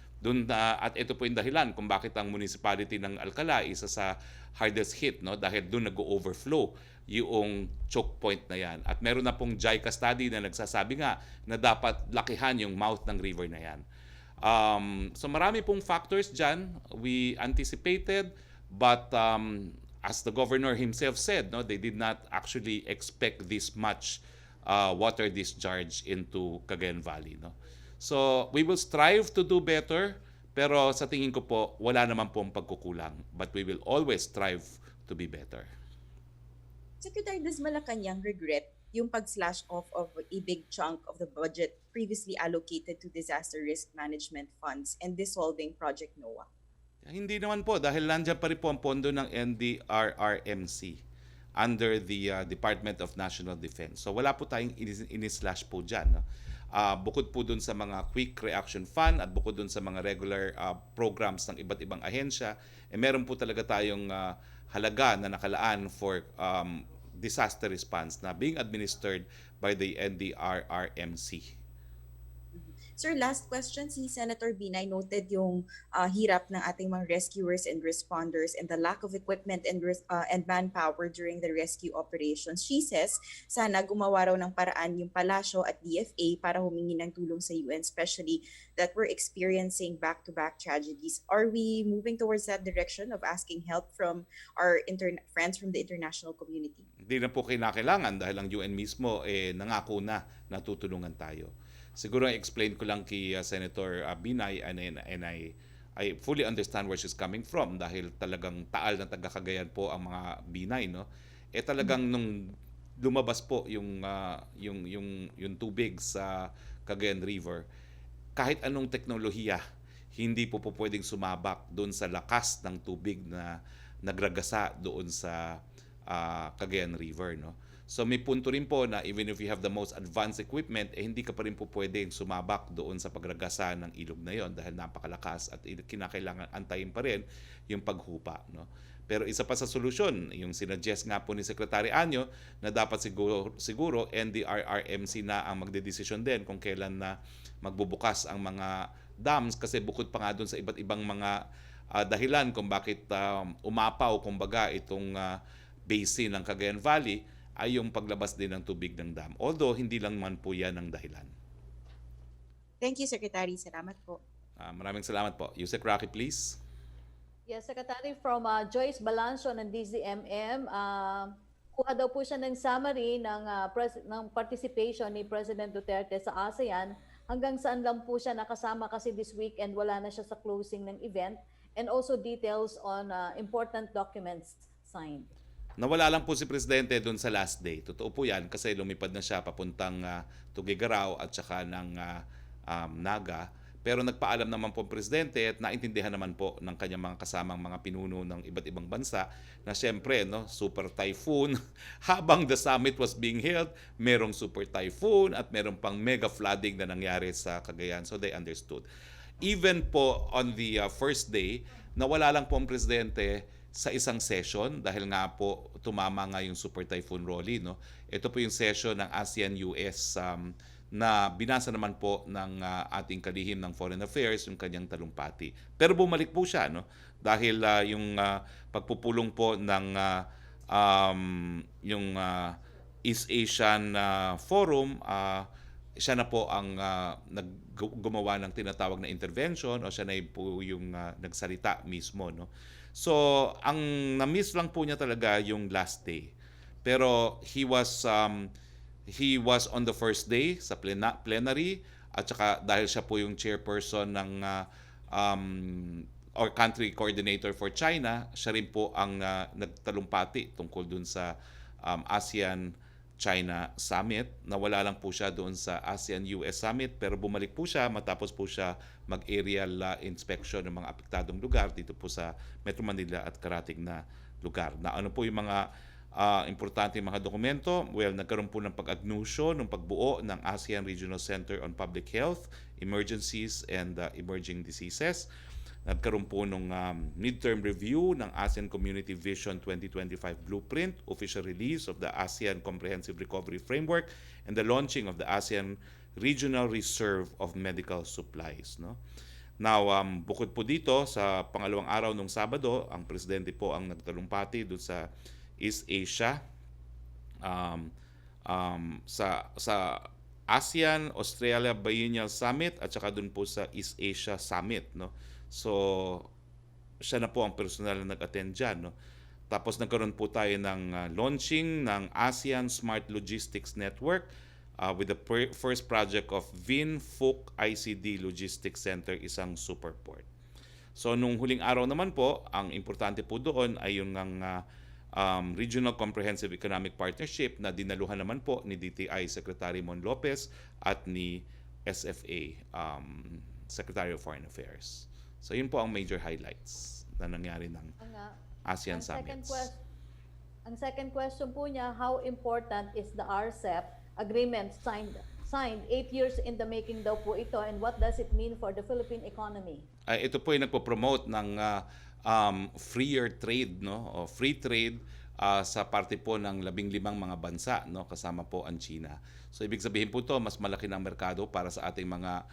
At ito po yung dahilan kung bakit ang municipality ng Alcala isa sa hardest hit, no, dahil doon nag-overflow yung choke point na yan. At meron na pong JICA study na nagsasabi nga na dapat lakihan yung mouth ng river na yan. So marami pong factors dyan we anticipated, but as the governor himself said, no, they did not actually expect this much water discharge into Cagayan Valley, no. So, we will strive to do better, pero sa tingin ko po, wala naman pong pagkukulang. But we will always strive to be better. Secretary, does Malacañang regret yung pag-slash off of a big chunk of the budget previously allocated to disaster risk management funds and dissolving Project NOAA? Hindi naman po, dahil nandiyan pa rin po ang pondo ng NDRRMC under the Department of National Defense. So, wala po tayong in-slash po dyan, no? Bukod po dun sa mga quick reaction fund at bukod dun sa mga regular programs ng iba't ibang ahensya, meron po talaga tayong halaga na nakalaan for disaster response na being administered by the NDRRMC. Sir, last question. Si Senator Binay noted yung hirap ng ating mga rescuers and responders and the lack of equipment and manpower during the rescue operations. She says, sana gumawa raw ng paraan yung Palasyo at DFA para humingi ng tulong sa UN, especially that we're experiencing back-to-back tragedies. Are we moving towards that direction of asking help from our friends from the international community? Hindi na po kinakailangan dahil ang UN mismo nangako na natutulungan tayo. Siguro i-explain ko lang kay Senator Binay, and I fully understand where she's coming from dahil talagang taal na taga Cagayan po ang mga Binay, no? Talagang nung lumabas po yung tubig sa Cagayan River, kahit anong teknolohiya, hindi po pwedeng sumabak doon sa lakas ng tubig na nagragasa doon sa Cagayan River, no? So may punto rin po na even if you have the most advanced equipment, hindi ka pa rin po pwedeng sumabak doon sa pagragasa ng ilog na yon dahil napakalakas at kinakailangan antayin pa rin yung paghupa, no? Pero isa pa sa solusyon, yung sinuggest nga po ni Secretary Anyo na dapat siguro NDRRMC na ang magdedesisyon din kung kailan na magbubukas ang mga dams kasi bukod pa nga doon sa iba't ibang mga dahilan kung bakit umapaw kumbaga itong basin ng Cagayan Valley ay yung paglabas din ng tubig ng dam. Although hindi lang man po yan ang dahilan. Thank you, Secretary. Salamat po. Maraming salamat po. Yusek Roque, please. Yes, Secretary, from Joyce Balancio ng DZMM, kuha daw po siya ng summary ng participation ni President Duterte sa ASEAN. Hanggang saan lang po siya nakasama kasi this weekend wala na siya sa closing ng event, and also details on important documents signed. Nawala lang po si Presidente doon sa last day. Totoo po yan kasi lumipad na siya papuntang Tuguegarao at saka ng Naga. Pero nagpaalam naman po ang Presidente at naintindihan naman po ng kanyang mga kasamang mga pinuno ng iba't ibang bansa na siyempre, no, super typhoon. Habang the summit was being held, merong super typhoon at merong pang mega flooding na nangyari sa Cagayan. So they understood. Even po on the first day, nawala lang po ang Presidente sa isang session dahil nga po tumama nga yung Super Typhoon Rolly, no? Ito po yung session ng ASEAN-US na binasa naman po ng ating kalihim ng Foreign Affairs yung kanyang talumpati. Pero bumalik po siya, no? Dahil yung pagpupulong po ng yung East Asian Forum, siya na po ang gumawa ng tinatawag na intervention o siya na po yung nagsalita mismo, no? So, ang na-miss lang po niya talaga yung last day. Pero he was on the first day sa plenary at saka dahil siya po yung chairperson ng or country coordinator for China, siya rin po ang nagtalumpati tungkol dun sa ASEAN China Summit. Nawala lang po siya doon sa ASEAN-US Summit pero bumalik po siya matapos po siya mag-aerial inspection ng mga apektadong lugar dito po sa Metro Manila at karating na lugar. Na ano po yung mga importante mga dokumento? Well, nagkaroon po ng pag-agnusyo ng pagbuo ng ASEAN Regional Center on Public Health, Emergencies and Emerging Diseases. Nagkaroon po ng midterm review ng ASEAN Community Vision 2025 Blueprint, official release of the ASEAN Comprehensive Recovery Framework, and the launching of the ASEAN Regional Reserve of Medical Supplies, no? Now, bukod po dito, sa pangalawang araw ng Sabado, ang Presidente po ang nagtalumpati doon sa East Asia, sa ASEAN Australia Biennial Summit at saka doon po sa East Asia Summit, no? So, siya na po ang personal na nag-attend dyan, no? Tapos nagkaroon po tayo ng launching ng ASEAN Smart Logistics Network with the first project of VinFook ICD Logistics Center, isang superport. So, nung huling araw naman po, ang importante po doon ay yung Regional Comprehensive Economic Partnership na dinaluhan naman po ni DTI Secretary Mon Lopez at ni SFA Secretary of Foreign Affairs. So yun po ang major highlights na nangyari ng ASEAN Summits. Ang second question po niya, how important is the RCEP agreement signed 8 years in the making daw po ito, and what does it mean for the Philippine economy? Ito po ay nagpo-promote ng freer trade, no? O free trade sa parte po ng 15 mga bansa, no? Kasama po ang China. So ibig sabihin po to, mas malaki ng merkado para sa ating mga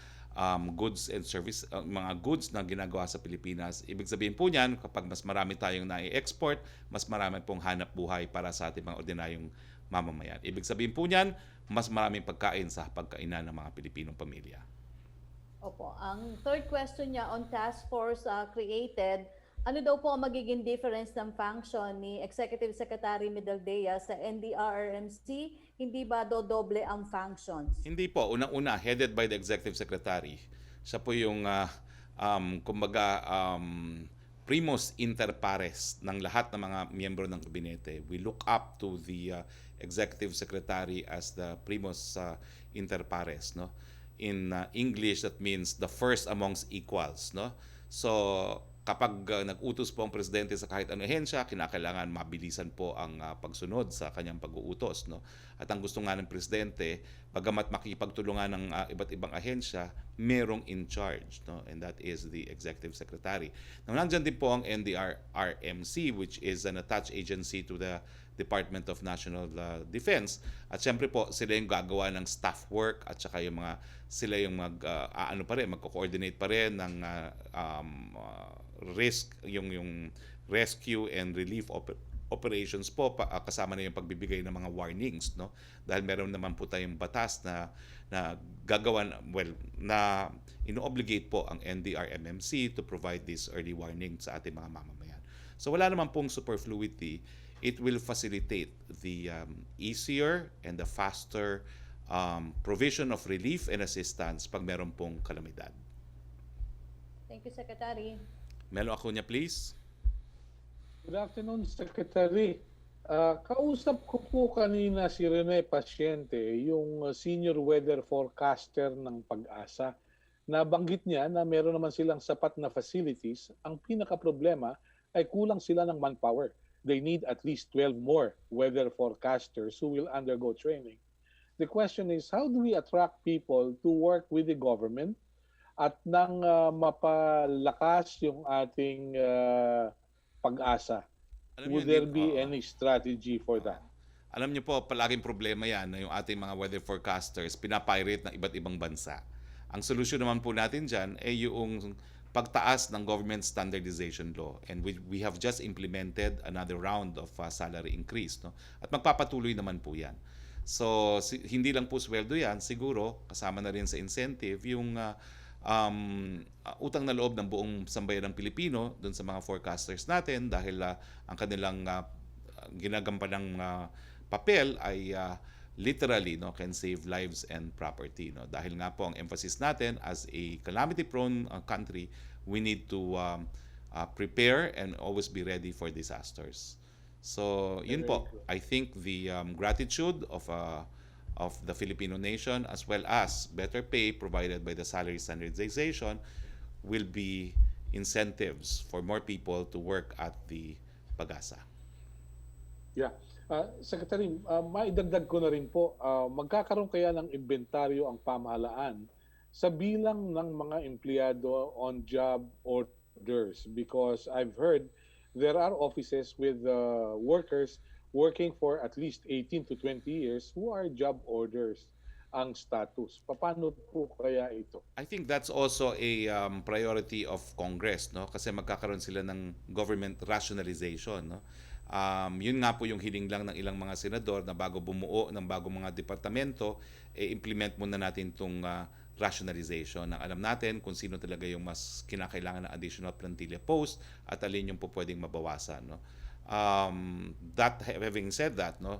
goods and service, mga goods na ginagawa sa Pilipinas. Ibig sabihin po niyan, kapag mas marami tayong nai-export, mas marami pong hanap buhay para sa ating mga ordinaryong mamamayan. Ibig sabihin po niyan, mas maraming pagkain sa pagkainan ng mga Pilipinong pamilya. Opo. Ang third question niya on task force created, ano daw po ang magiging difference ng function ni Executive Secretary Medaldea sa NDRRMC? Hindi ba doble ang functions? Hindi po. Unang-una, headed by the Executive Secretary. Siya po yung kumbaga, primus inter pares ng lahat ng mga miyembro ng kabinete. We look up to the executive secretary as the primus inter pares, no? In English, that means the first amongst equals, no? So kapag nag-utos po ang presidente sa kahit anong ahensya, kinakailangan mabilisan po ang pagsunod sa kanyang pag-uutos, no? At ang gusto nga ng presidente, bagamat makipagtulungan ng iba't ibang ahensya, merong in charge, no? And that is the executive secretary. Now, nandyan din po ang NDRRMC, which is an attached agency to the Department of National Defense. At syempre po, sila yung gagawa ng staff work at saka yung mga sila yung magko-coordinate pa rin ng yung rescue and relief operations po, kasama na yung pagbibigay ng mga warnings, no? Dahil meron naman po tayong batas na gagawan, na ino-obligate po ang NDRMMC to provide this early warning sa ating mga mamamayan. So wala naman pong superfluity. It will facilitate the easier and the faster provision of relief and assistance pag meron pong kalamidad. Thank you, Secretary. Melo Acuña, please. Good afternoon, Secretary. Kausap ko po kanina si Rene Pasyente, yung senior weather forecaster ng Pag-asa. Nabanggit niya na meron naman silang sapat na facilities. Ang pinaka-problema ay kulang sila ng manpower. They need at least 12 more weather forecasters who will undergo training. The question is, how do we attract people to work with the government at nang mapalakas yung ating pag-asa? Would there be any strategy for that? Alam niyo po, palaging problema yan na yung ating mga weather forecasters pinapirate ng iba't ibang bansa. Ang solusyon naman po natin dyan ay yung pagtaas ng government standardization law, and we have just implemented another round of salary increase, no? At magpapatuloy naman po yan. So hindi lang po sweldo yan, siguro kasama na rin sa incentive yung utang na loob ng buong sambayan ng Pilipino dun sa mga forecasters natin, dahil ang kanilang ginagampanang papel ay literally, no, can save lives and property, no? Dahil nga po ang emphasis natin as a calamity prone country, we need to prepare and always be ready for disasters. So yun po, I think the gratitude of the Filipino nation, as well as better pay provided by the salary standardization, will be incentives for more people to work at the Pag-asa. Yeah. Secretary, maidagdag ko na rin po, magkakaroon kaya ng inventaryo ang pamahalaan sa bilang ng mga empleyado on job orders? Because I've heard there are offices with workers working for at least 18 to 20 years who are job orders ang status. Paano po kaya ito? I think that's also a priority of Congress, no? Kasi magkakaroon sila ng government rationalization, no? Yun nga po yung hiling lang ng ilang mga senador na bago bumuo ng bagong mga departamento, implement muna natin itong rationalization, na alam natin kung sino talaga yung mas kinakailangan ng additional plantilla post at alin yung po pwedeng mabawasan, no? That having said that, no,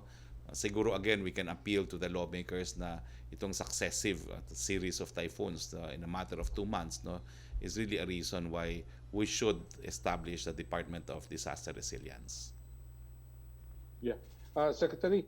siguro again we can appeal to the lawmakers na itong successive series of typhoons in a matter of 2 months, no, is really a reason why we should establish the Department of Disaster Resilience. Yeah. Secretary,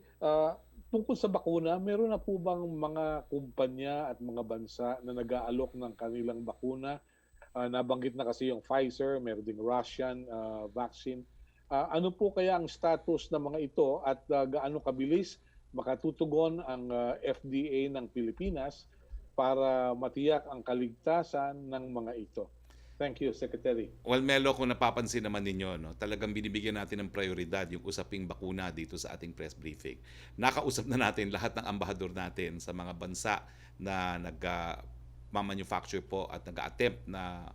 tungkol sa bakuna, meron na po bang mga kumpanya at mga bansa na nag-aalok ng kanilang bakuna? Nabanggit na kasi yung Pfizer, meron ding Russian vaccine. Ano po kaya ang status ng mga ito at gaano kabilis makatutugon ang FDA ng Pilipinas para matiyak ang kaligtasan ng mga ito? Thank you, Secretary. Well, Melo, kung napapansin naman ninyo, no, talagang binibigyan natin ng prioridad yung usaping bakuna dito sa ating press briefing. Nakausap na natin lahat ng ambahador natin sa mga bansa na nag-manufacture po at nag-attempt na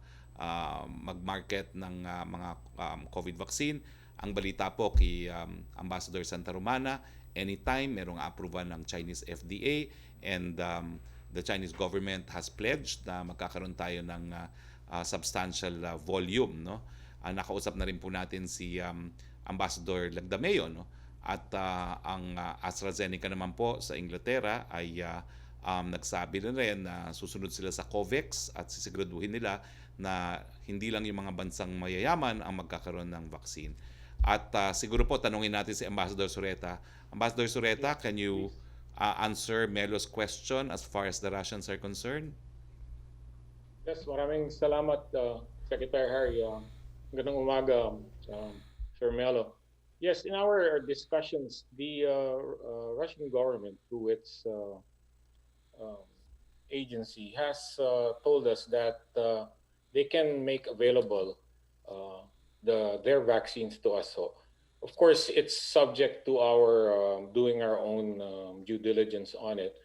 mag-market ng mga COVID vaccine. Ang balita po kay Ambassador Santa Romana, anytime merong approval ng Chinese FDA, and the Chinese government has pledged na magkakaroon tayo ng substantial volume, no? Nakausap na rin po natin si Ambassador Lagdameo, no? At ang AstraZeneca naman po sa Inglaterra ay nagsabi na rin na susunod sila sa COVAX at sisiguraduhin nila na hindi lang yung mga bansang mayayaman ang magkakaroon ng vaccine. At siguro po tanungin natin si Ambassador Sureta. Ambassador Sureta, can you answer Melo's question as far as the Russians are concerned? Yes, maraming salamat, Secretary Harry. Magandang umaga, Sir Melo. Yes, in our discussions, the Russian government, through its agency, has told us that they can make available their vaccines to us. So, of course, it's subject to our doing our own due diligence on it,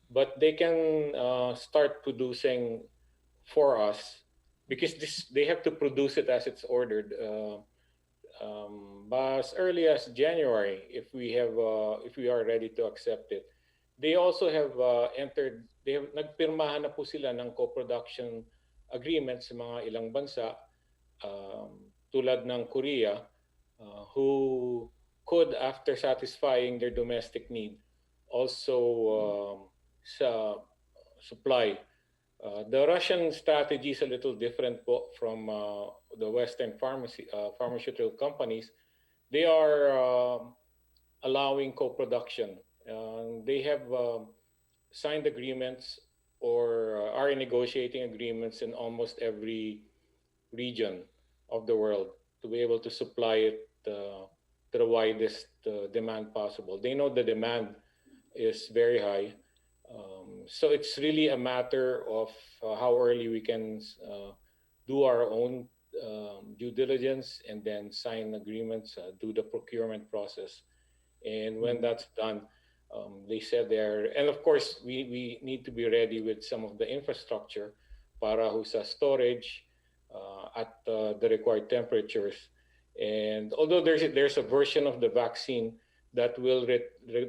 but they can start producing for us because they have to produce it as it's ordered. But as early as January, if we are ready to accept it. They also have nagpirmahan na po sila ng co-production agreement sa mga ilang bansa tulad ng Korea who could, after satisfying their domestic need, also supply. The Russian strategy is a little different from the Western pharmaceutical companies. They are allowing co-production. They have signed agreements or are negotiating agreements in almost every region of the world to be able to supply it to the widest demand possible. They know the demand is very high. So it's really a matter of how early we can do our own due diligence and then sign agreements, do the procurement process. And when that's done, they said there, and of course, we need to be ready with some of the infrastructure para sa storage at the required temperatures. And although there's a version of the vaccine that will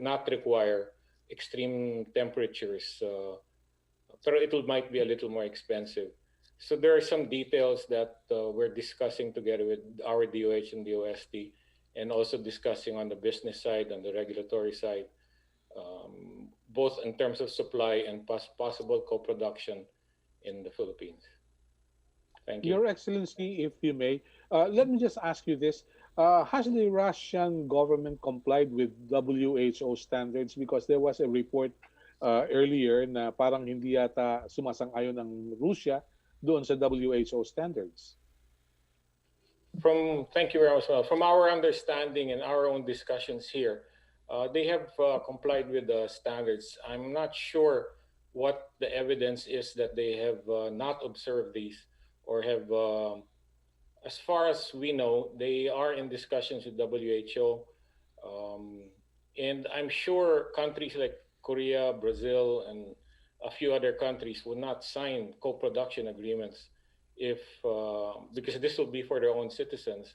not require extreme temperatures, but might be a little more expensive. So there are some details that we're discussing together with our DOH and DOST, and also discussing on the business side and the regulatory side, both in terms of supply and possible co-production in the Philippines. Thank you. Your Excellency, if you may, let me just ask you this. Has the Russian government complied with WHO standards? Because there was a report earlier na parang hindi yata sumasang-ayon ng Russia doon sa WHO standards. Thank you very much. From our understanding and our own discussions here, they have complied with the standards. I'm not sure what the evidence is that they have not observed these or have, as far as we know, they are in discussions with WHO. And I'm sure countries like Korea, Brazil, and a few other countries would not sign co-production agreements because this will be for their own citizens,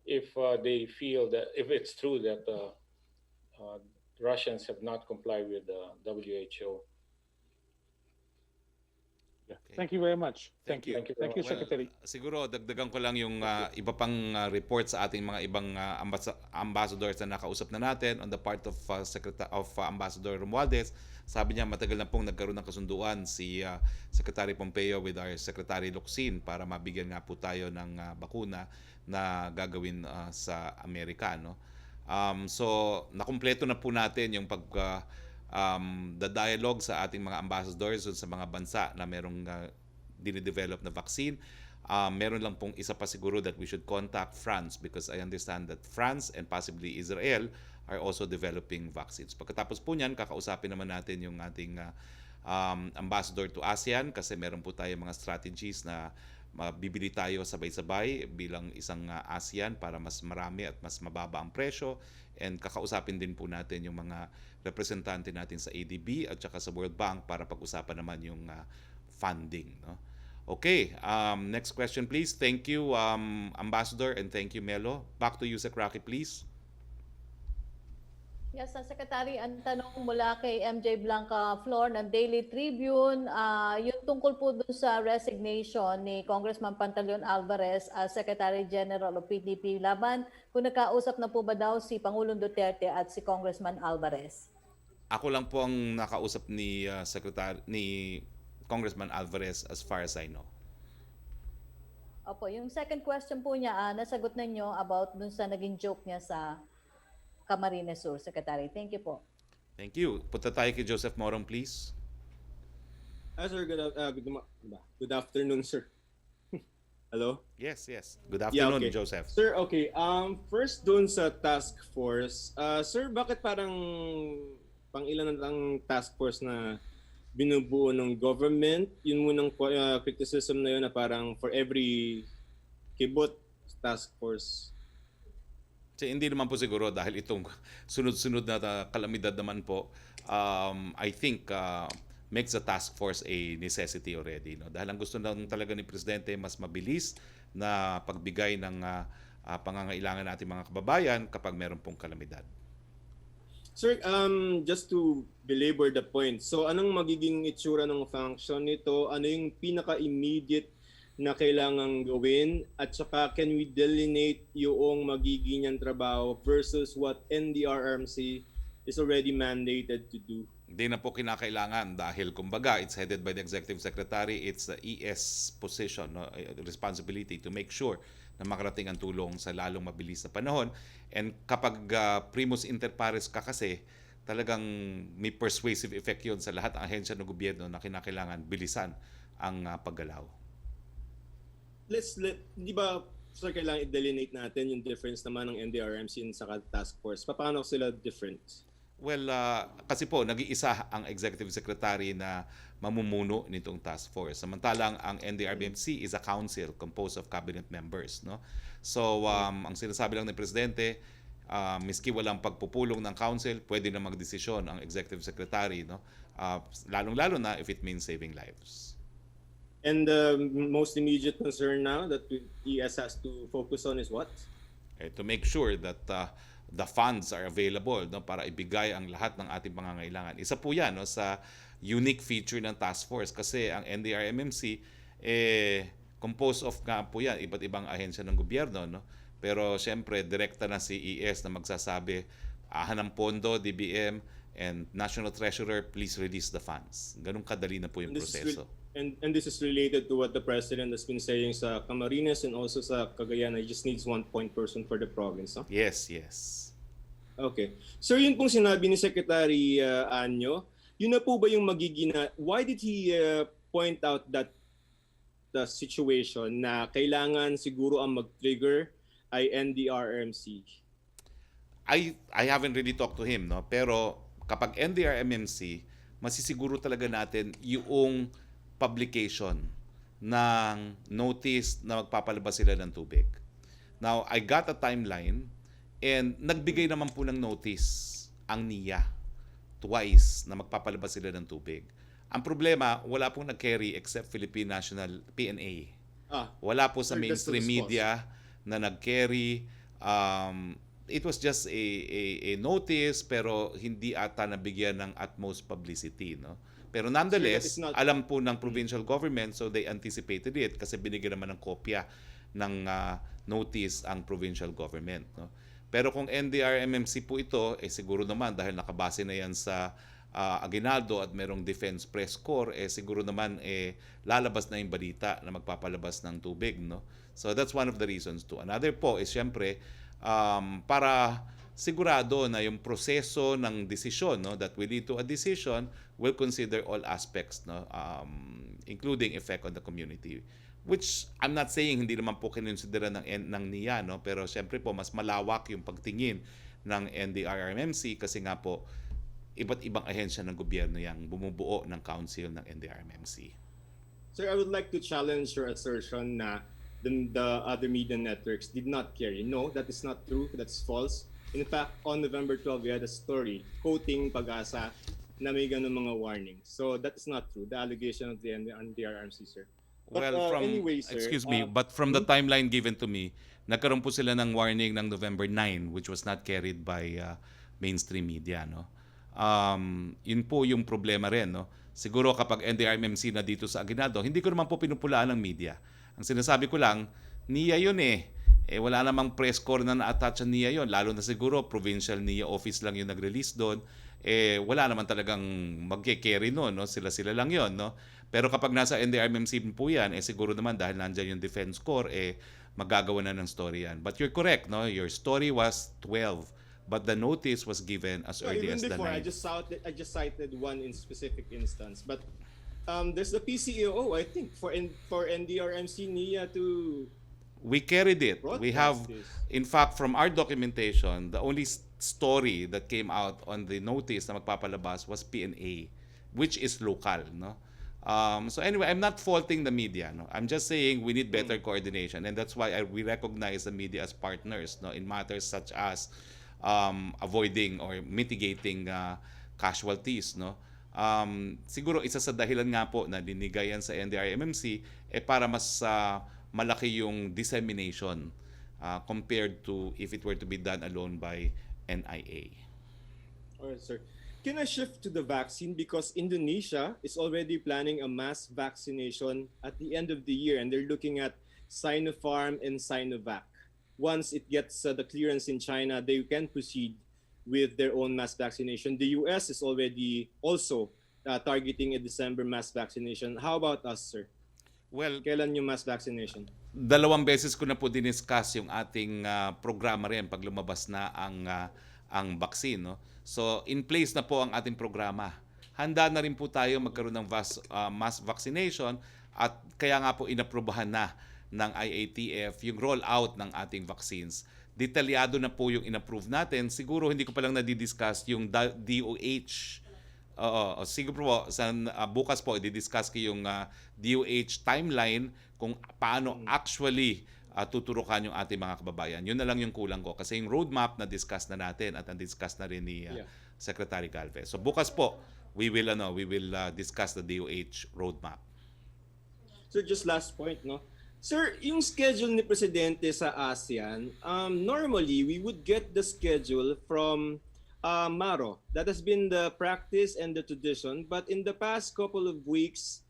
if they feel that, if it's true that Russians have not complied with the WHO. Yeah. Thank you very much. Thank you. Thank you, Secretary. Siguro dagdagan ko lang yung iba pang report sa ating mga ibang ambassadors na nakausap na natin on the part of Ambassador Romualdez. Sabi niya matagal na pong nagkaroon ng kasunduan si Secretary Pompeo with our Secretary Locsin para mabigyan nga po tayo ng bakuna na gagawin sa Amerika, no? So nakumpleto na po natin yung the dialogue sa ating mga ambassadors sa mga bansa na merong dinidevelop na vaccine. Meron lang pong isa pa siguro that we should contact France because I understand that France and possibly Israel are also developing vaccines. Pagkatapos po niyan, kakausapin naman natin yung ating ambassador to ASEAN kasi meron po tayo mga strategies na bibili tayo sabay-sabay bilang isang ASEAN para mas marami at mas mababa ang presyo, and kakausapin din po natin yung mga representante natin sa ADB at saka sa World Bank para pag-usapan naman yung funding, no? Okay, next question please. Thank you Ambassador, and thank you Melo. Back to you Sec. Roque, please. Yes, Secretary, ang tanong mula kay MJ Blanca Flor ng Daily Tribune, yung tungkol po dun sa resignation ni Congressman Pantaleon Alvarez as Secretary General of PDP laban, kung nakausap na po ba daw si Pangulong Duterte at si Congressman Alvarez? Ako lang po ang nakausap ni Congressman Alvarez as far as I know. Opo, yung second question po niya, nasagot na niyo about dun sa naging joke niya sa Camarines Sur, Secretary. Thank you po. Thank you. Punta tayo kay Joseph Morong, please. Sir, good afternoon, sir. Hello? Yes. Good afternoon, okay. Joseph. Sir, okay. First doon sa task force, sir, bakit parang pang-ilan na ang task force na binubuo ng government? Yun munang criticism na yun na parang for every kibot task force. Kasi hindi naman po siguro dahil itong sunod-sunod na kalamidad naman po, I think makes the task force a necessity already. No? Dahil ang gusto lang talaga ni Presidente mas mabilis na pagbigay ng pangangailangan natin mga kababayan kapag meron pong kalamidad. Sir, just to belabor the point, so anong magiging itsura ng function nito? Ano yung pinaka-immediate na kailangang gawin? At saka can we delineate yung magiging niyang trabaho versus what NDRRMC is already mandated to do? Hindi na po kinakailangan dahil kumbaga it's headed by the Executive Secretary, it's the ES position, no? Responsibility to make sure na makarating ang tulong sa lalong mabilis na panahon. And kapag primus inter pares ka kasi, talagang may persuasive effect yun sa lahat ng ahensya ng gobyerno na kinakailangan bilisan ang paggalaw. Di ba, sir, kailangan i-delineate natin yung difference naman ng NDRRMC sa task force? Paano sila different? Well, kasi po, nag-iisa ang Executive Secretary na mamumuno nitong task force. Samantalang ang NDRBMC is a council composed of cabinet members. No? So, ang sinasabi lang ng Presidente, miski walang pagpupulong ng council, pwede na magdesisyon ang Executive Secretary. No? Lalong-lalo na if it means saving lives. And the most immediate concern now that ES has to focus on is what? To make sure that the funds are available, no, para ibigay ang lahat ng ating pangangailangan. Isa po yan, no, sa unique feature ng task force kasi ang NDRMMC composed of nga po yan, iba't ibang ahensya ng gobyerno. No? Pero siyempre, direkta na si ES na magsasabi, ng pondo, DBM, and National Treasurer, please release the funds. Ganun kadali na po yung proseso. And this is related to what the President has been saying sa Camarines and also sa Cagayan. He just needs one point person for the province. Huh? Yes. Okay. Sir, yun pong sinabi ni Secretary Anyo, yun na po ba yung magiging why did he point out that the situation na kailangan siguro ang mag-trigger ay NDRMC? I haven't really talked to him, no? Pero kapag NDRMMC, masisiguro talaga natin yung publication ng notice na magpapalabas sila ng tubig. Now, I got a timeline and nagbigay naman po ng notice ang NIA twice na magpapalabas sila ng tubig. Ang problema, wala pong nag-carry except Philippine National PNA. Wala po sa mainstream media na nag-carry. It was just a notice pero hindi ata nabigyan ng utmost publicity, no? Pero nonetheless, alam po ng provincial government, so they anticipated it kasi binigyan naman ng kopya ng notice ang provincial government. No? Pero kung NDRMMC po ito, siguro naman dahil nakabase na yan sa Aguinaldo at merong Defense Press Corps, siguro naman lalabas na yung balita na magpapalabas ng tubig. No? So that's one of the reasons too. Another po is syempre para sigurado na yung proseso ng desisyon, no, that will lead to a decision will consider all aspects, no, including effect on the community, which I'm not saying hindi naman po kinonsidera ng NIA, no, pero siyempre po mas malawak yung pagtingin ng NDRRMC kasi nga po iba't ibang ahensya ng gobyerno yang bumubuo ng council ng NDRRMC. Sir, I would like to challenge your assertion na the other media networks did not carry. No, that is not true. That's false. In fact, on November 12, we had a story quoting Pag-asa na may ganun mga warnings. So that is not true. The allegation of the NDRRMC, sir. But, well, anyway, sir, but from the timeline given to me, nagkaroon po sila ng warning ng November 9, which was not carried by mainstream media, no. Yun po yung problema rin, no. Siguro kapag NDRMMC na dito sa Aguinaldo, hindi ko naman po pinupulaan ng media. Ang sinasabi ko lang, NIA yun wala namang press corps na na-attach ang NIA yon, lalo na siguro provincial NIA office lang yung nag-release doon. Wala naman talagang magke-carry noon, no? Sila lang yon, no? Pero kapag nasa NDRMC po yan, siguro naman dahil nandiyan yung Defense Corps, magagawa na ng story yan. But you're correct, no? Your story was 12, but the notice was given as early Even as the before, 9th. I just cited one in specific instance, but there's the PCAO, I think, for NDRMC NIA to We carried it. We have, broadcast this. in fact, from our documentation, the only story that came out on the notice na magpapalabas was PNA, which is local, no? So anyway, I'm not faulting the media, no? I'm just saying we need better coordination, and that's why we recognize the media as partners, no, in matters such as avoiding or mitigating casualties, no? Siguro isa sa dahilan nga po na dinigayan sa NDRMMC para mas malaki yung dissemination compared to if it were to be done alone by NIA. All right, sir. Can I shift to the vaccine, because Indonesia is already planning a mass vaccination at the end of the year, and they're looking at Sinopharm and Sinovac. Once it gets the clearance in China, they can proceed with their own mass vaccination. The US is already also targeting a December mass vaccination. How about us, sir? Well, Kailan yung mass vaccination? 2 beses ko na po diniscuss yung ating programa rin pag lumabas na ang vaccine, no? So, in place na po ang ating programa. Handa na rin po tayo magkaroon ng mass vaccination, at kaya nga po inaprubahan na ng IATF yung rollout ng ating vaccines. Detalyado na po yung inapprove natin. Siguro hindi ko pa lang nadidiscuss yung DOH. Siguro po, bukas po, i-discuss ko yung DOH timeline kung paano actually tuturukan yung ating mga kababayan. Yun na lang yung kulang ko. Kasi yung roadmap na-discuss na natin at na-discuss na rin ni Secretary Galvez. So bukas po, we will discuss the DOH roadmap. So just last point, no? Sir, yung schedule ni Presidente sa ASEAN, normally we would get the schedule from Maro. That has been the practice and the tradition. But in the past couple of weeks,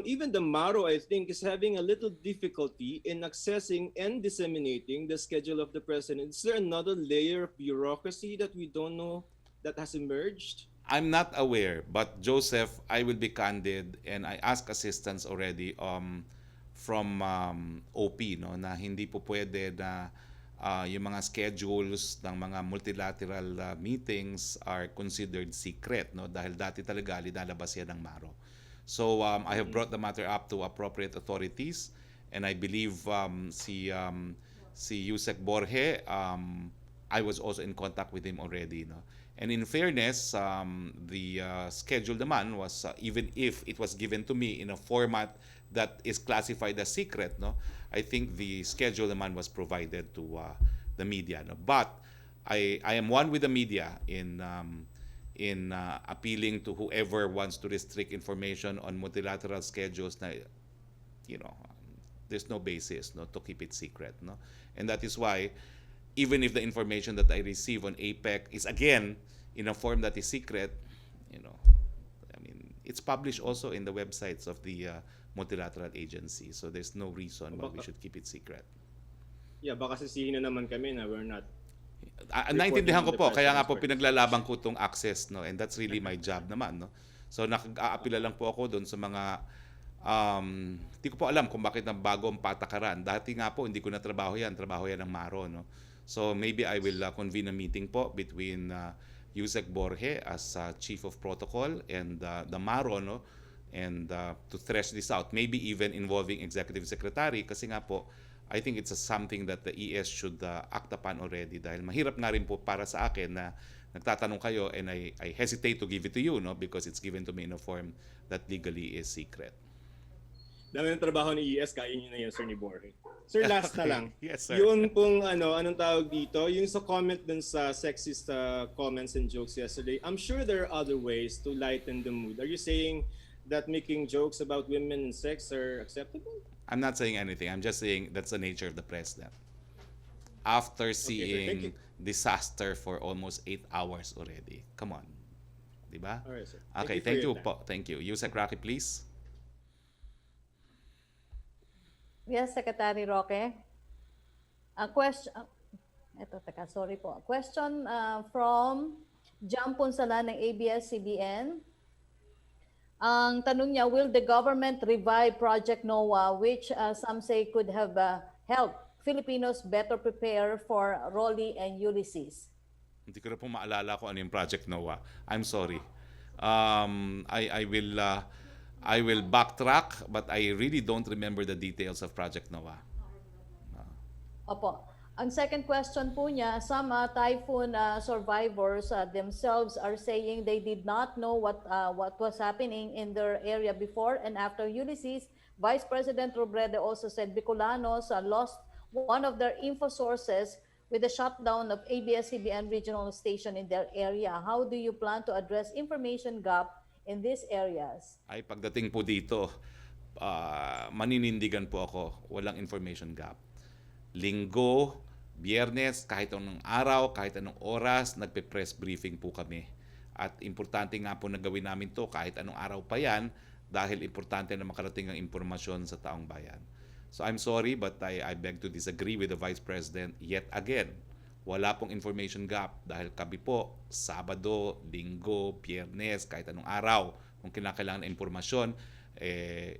even the Maro, I think, is having a little difficulty in accessing and disseminating the schedule of the President. Is there another layer of bureaucracy that we don't know that has emerged? I'm not aware, but Joseph, I will be candid, and I ask assistance already from OP, no, na hindi po pwede na yung mga schedules ng mga multilateral meetings are considered secret, no, dahil dati talaga linalabas yan ng Maro. So I have brought the matter up to appropriate authorities, and I believe si Yusek Borge, I was also in contact with him already, no. And in fairness, the schedule naman was even if it was given to me in a format that is classified as secret, no, I think the schedule naman was provided to the media, no. But I am one with the media in appealing to whoever wants to restrict information on multilateral schedules na, you know, there's no basis, no, to keep it secret, no. And that is why even if the information that I receive on APEC is again in a form that is secret, you know, I mean, it's published also in the websites of the multilateral agency. So there's no reason why we should keep it secret. Yeah, baka sisihin na naman kami na we're not. Naintindihan ko po, kaya nga po pinaglalaban ko tong access, no, and that's really my job naman, no. So nag-aapila lang po ako doon sa mga hindi ko po alam kung bakit na bagong patakaran. Dati nga po hindi ko na trabaho yan ng Maro, no. So maybe I will convene a meeting po between Yusek Borge as Chief of Protocol and the Maro, no, and to thresh this out, maybe even involving Executive Secretary, kasi nga po I think it's something that the ES should act upon already, dahil mahirap nga rin po para sa akin na nagtatanong kayo and I hesitate to give it to you, no, because it's given to me in a form that legally is secret. Dami ng trabaho ni ES, kaya nyo na yun, Sir, ni Borge. Sir, last na lang. Yes, sir. Yung pong, anong tawag dito, yung sa comment dun sa sexist comments and jokes yesterday, I'm sure there are other ways to lighten the mood. Are you saying that making jokes about women and sex are acceptable? I'm not saying anything. I'm just saying that's the nature of the president. After seeing disaster for almost 8 hours already. Come on. Diba? All right, sir. Okay, thank you po. Thank you. Yusek Roque, please. Yes, Secretary Roque. A question, sorry po. Question from Jam Punsalan ng ABS-CBN. Ang tanong niya, will the government revive Project NOAA, which some say could have helped Filipinos better prepare for Rolly and Ulysses? Hindi ko na po maalala kung ano yung Project NOAA. I'm sorry. I will backtrack, but I really don't remember the details of Project NOAA. Opo. Ang second question po niya, some typhoon survivors themselves are saying they did not know what was happening in their area before and after Ulysses. Vice President Robredo also said Bicolanos lost one of their info sources with the shutdown of ABS-CBN regional station in their area. How do you plan to address information gap in these areas? Ay, pagdating po dito, maninindigan po ako, walang information gap. Linggo, Biyernes, kahit anong araw, kahit anong oras, nagpe-press briefing po kami. At importante nga po na gawin namin to kahit anong araw pa yan dahil importante na makarating ang impormasyon sa taong bayan. So I'm sorry but I beg to disagree with the Vice President yet again. Wala pong information gap dahil kami po, Sabado, Linggo, Biyernes, kahit anong araw, kung kinakailangan na impormasyon,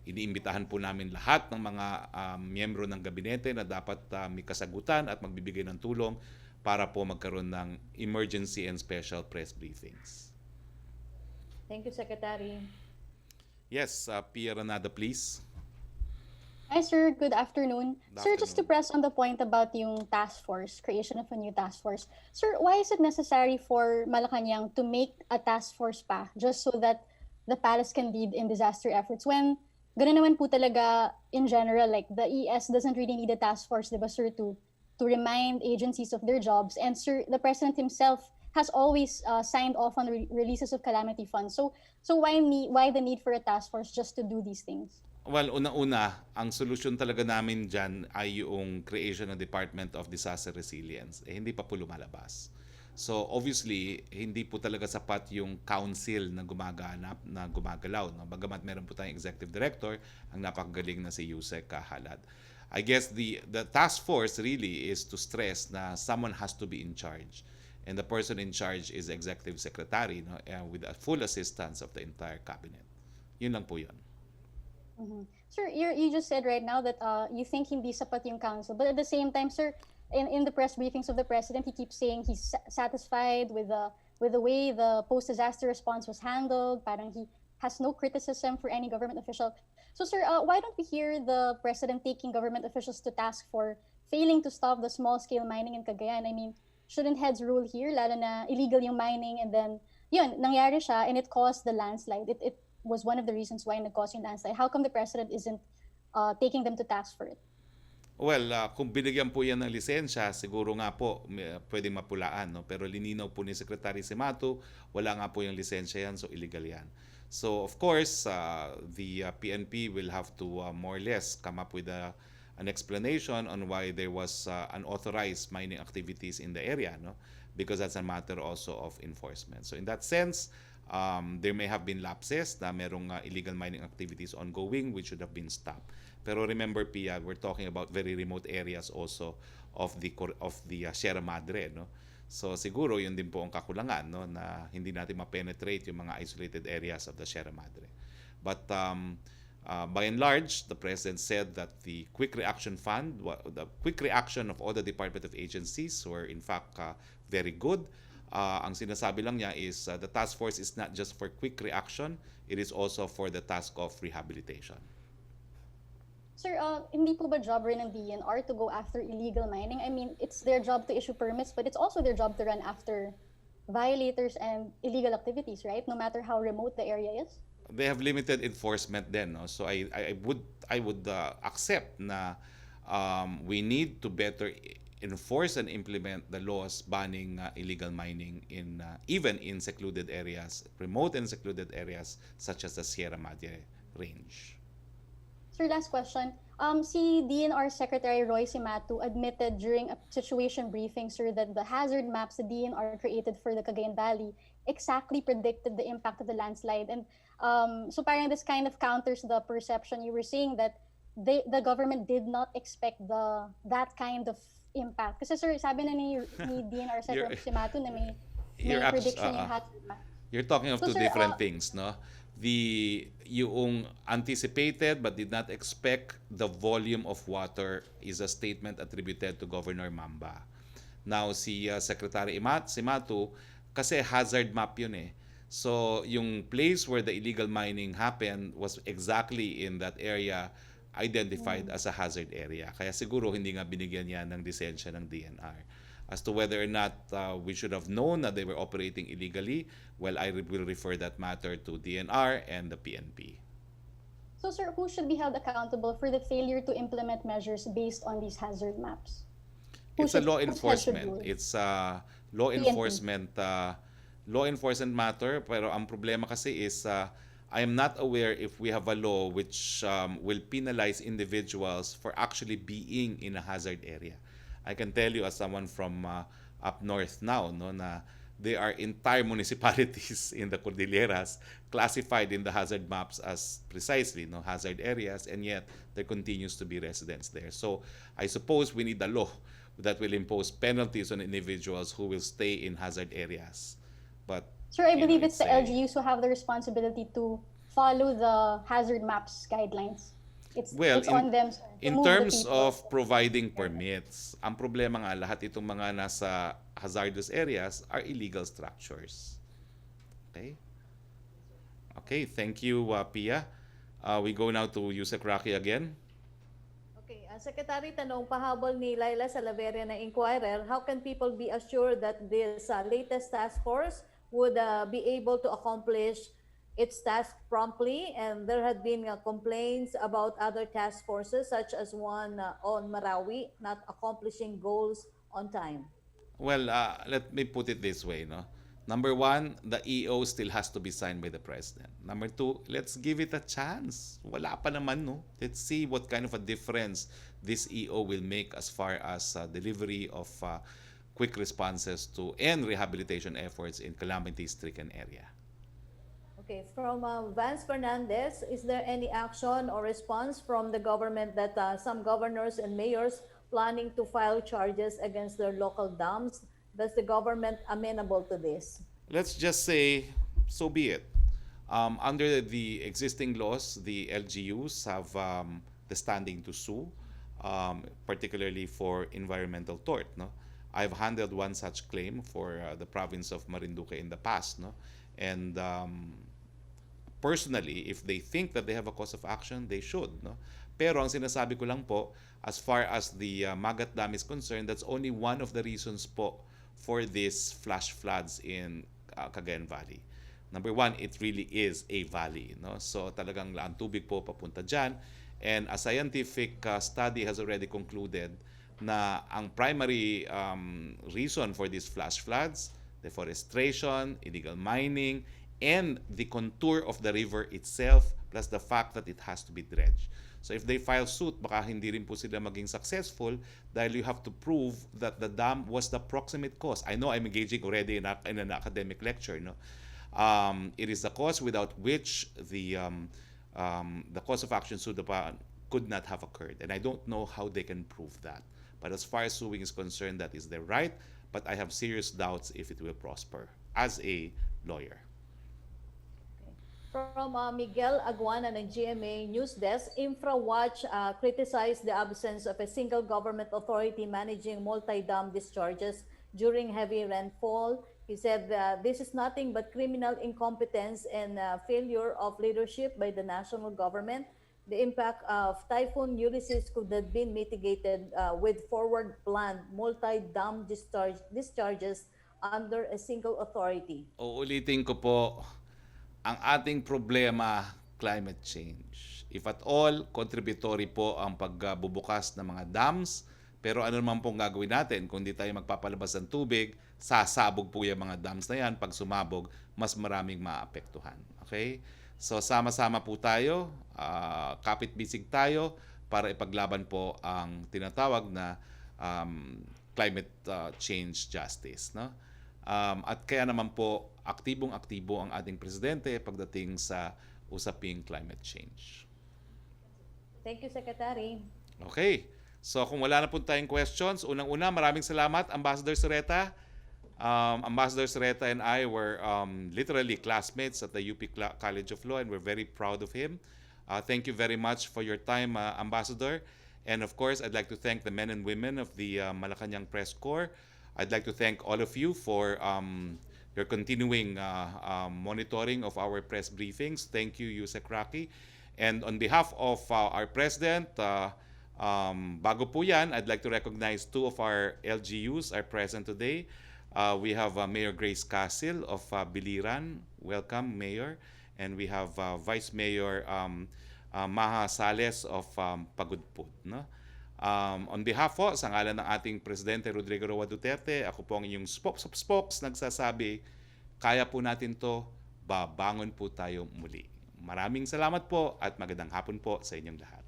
iniimbitahan po namin lahat ng mga miyembro ng gabinete na dapat may kasagutan at magbibigay ng tulong para po magkaroon ng emergency and special press briefings. Thank you, Secretary. Yes, Pia Ranada, please. Hi, sir. Good afternoon. Good Sir, just to afternoon. press on the point about yung task force, creation of a new task force. Sir, why is it necessary for Malacañang to make a task force pa just so that the palace can lead in disaster efforts when ganun naman po talaga in general, like the ES doesn't really need a task force, diba, sir, to remind agencies of their jobs. And sir, the president himself has always signed off on releases of calamity funds. So why the need for a task force just to do these things? Well, una-una, ang solusyon talaga namin dyan ay yung creation ng Department of Disaster Resilience. Hindi pa po lumalabas. So obviously, hindi po talaga sapat yung council na gumagalaw. No? Bagamat meron po tayong executive director, ang napakagaling na si Yusek Halad. I guess the task force really is to stress na someone has to be in charge. And the person in charge is executive secretary, no? With the full assistance of the entire cabinet. Yun lang po yun. Mm-hmm. Sir, you just said right now that you think hindi sapat yung council, but at the same time, sir, in the press briefings of the president, he keeps saying he's satisfied with the way the post-disaster response was handled. Parang he has no criticism for any government official. So, sir, why don't we hear the president taking government officials to task for failing to stop the small-scale mining in Cagayan? I mean, shouldn't heads rule here, lalo na illegal yung mining, and then yun, nangyari siya, and it caused the landslide. It was one of the reasons why nag-cause yung landslide. How come the president isn't taking them to task for it? Well, kung binigyan po yan ng lisensya, siguro nga po pwedeng mapulaan. No? Pero lininaw po ni Secretary Simato, wala nga po yung lisensya yan, so illegal yan. So of course, the PNP will have to more or less come up with an explanation on why there was unauthorized mining activities in the area. No? Because that's a matter also of enforcement. So in that sense, there may have been lapses na merong illegal mining activities ongoing which should have been stopped. Pero remember, Pia, we're talking about very remote areas also of the Sierra Madre, no? So siguro yun din po ang kakulangan, no, na hindi natin ma-penetrate yung mga isolated areas of the Sierra Madre. But by and large, the president said that the quick reaction fund, the quick reaction of all the Department of agencies were in fact very good. Ang sinasabi lang niya is the task force is not just for quick reaction, it is also for the task of rehabilitation. Sir, hindi po ba job rin ng DNR to go after illegal mining? I mean, it's their job to issue permits, but it's also their job to run after violators and illegal activities, right? No matter how remote the area is? They have limited enforcement then, no? So I would accept na we need to better enforce and implement the laws banning illegal mining in even in secluded areas, remote and secluded areas such as the Sierra Madre range. Sir, last question. Si DNR Secretary Roy Simatu admitted during a situation briefing, sir, that the hazard maps the DNR created for the Cagayan Valley exactly predicted the impact of the landslide. And so parang this kind of counters the perception you were saying that the government did not expect that kind of impact? Kasi sir, sabi na ni DNR sa You're- Simato na may you're abs- prediction yung hazard map. You're talking of So, two sir, different things, no? Yung anticipated but did not expect the volume of water is a statement attributed to Governor Mamba. Now, si Secretary Simato, kasi hazard map yun eh. So, yung place where the illegal mining happened was exactly in that area identified as a hazard area. Kaya siguro hindi nga binigyan yan ng lisensya ng DNR. As to whether or not we should have known that they were operating illegally, well, I will refer that matter to DNR and the PNP. So sir, who should be held accountable for the failure to implement measures based on these hazard maps? It's a law whose head should enforcement. rule? It's a law enforcement matter. Pero ang problema kasi is I am not aware if we have a law which will penalize individuals for actually being in a hazard area. I can tell you as someone from up north now, no, na there are entire municipalities in the Cordilleras classified in the hazard maps as precisely no hazard areas, and yet there continues to be residents there. So I suppose we need a law that will impose penalties on individuals who will stay in hazard areas. But Sir, I you know, believe it's the a- LGUs who have the responsibility to follow the hazard maps guidelines. It's on them, sir, to in move the terms people. of providing permits, ang problema nga lahat itong mga nasa hazardous areas are illegal structures. Okay? Okay, thank you, Pia. We go now to Yusek Roque again. Okay, Secretary, tanong pahabol ni Laila Salaveria na Inquirer, how can people be assured that this latest task force would be able to accomplish its task promptly? And there had been complaints about other task forces, such as one on Marawi, not accomplishing goals on time. Well, let me put it this way, no? Number one, the EO still has to be signed by the president. Number two, let's give it a chance. Wala pa naman, no? Let's see what kind of a difference this EO will make as far as delivery of quick responses to and rehabilitation efforts in calamity-stricken area. Okay, from Vance Fernandez, is there any action or response from the government that some governors and mayors planning to file charges against their local dams? Does the government amenable to this? Let's just say, so be it. Under the existing laws, the LGUs have the standing to sue, particularly for environmental tort. No, I've handled one such claim for the province of Marinduque in the past. No, and personally, if they think that they have a cause of action, they should. No, pero ang sinasabi ko lang po, as far as the Magat Dam is concerned, that's only one of the reasons po for these flash floods in Cagayan Valley. Number one, it really is a valley, no? So talagang ang tubig po papunta dyan. And a scientific study has already concluded na ang primary reason for these flash floods, deforestation, illegal mining, and the contour of the river itself, plus the fact that it has to be dredged. So if they file suit, baka hindi rin po sila maging successful dahil you have to prove that the dam was the proximate cause. I know I'm engaging already in an academic lecture, no? It is the cause without which the cause of action sued upon could not have occurred. And I don't know how they can prove that. But as far as suing is concerned, that is their right. But I have serious doubts if it will prosper as a lawyer. From Miguel Aguana ng GMA News Desk, InfraWatch criticized the absence of a single government authority managing multi-dam discharges during heavy rainfall. He said this is nothing but criminal incompetence and failure of leadership by the national government. The impact of Typhoon Ulysses could have been mitigated with forward-planned multi-dam discharges under a single authority. Uulitin ko po, ang ating problema, climate change. If at all, contributory po ang pagbubukas ng mga dams, pero ano naman pong gagawin natin kung di tayo magpapalabas ng tubig, sasabog po yung mga dams na yan. Pag sumabog, mas maraming maapektuhan. Okay? So sama-sama po tayo, kapit-bisig tayo para ipaglaban po ang tinatawag na climate change justice. No? At kaya naman po, aktibong-aktibo ang ating presidente pagdating sa usaping climate change. Thank you, Secretary. Okay. So kung wala na po tayong questions, unang-una, maraming salamat, Ambassador Sereta. Ambassador Sereta and I were literally classmates at the UP College of Law, and we're very proud of him. Thank you very much for your time, Ambassador. And of course, I'd like to thank the men and women of the Malacañang Press Corps. I'd like to thank all of you for your continuing monitoring of our press briefings. Thank you, Yusek Roque. And on behalf of our President, bago po yan, I'd like to recognize two of our LGUs are present today. We have Mayor Grace Casil of Biliran. Welcome, Mayor. And we have Vice Mayor Maha Sales of Pagudpud. No? On behalf po, sa ngalan ng ating Presidente Rodrigo Roa Duterte, ako po ang inyong spokes nagsasabi, kaya po natin to, babangon po tayo muli. Maraming salamat po at magandang hapon po sa inyong lahat.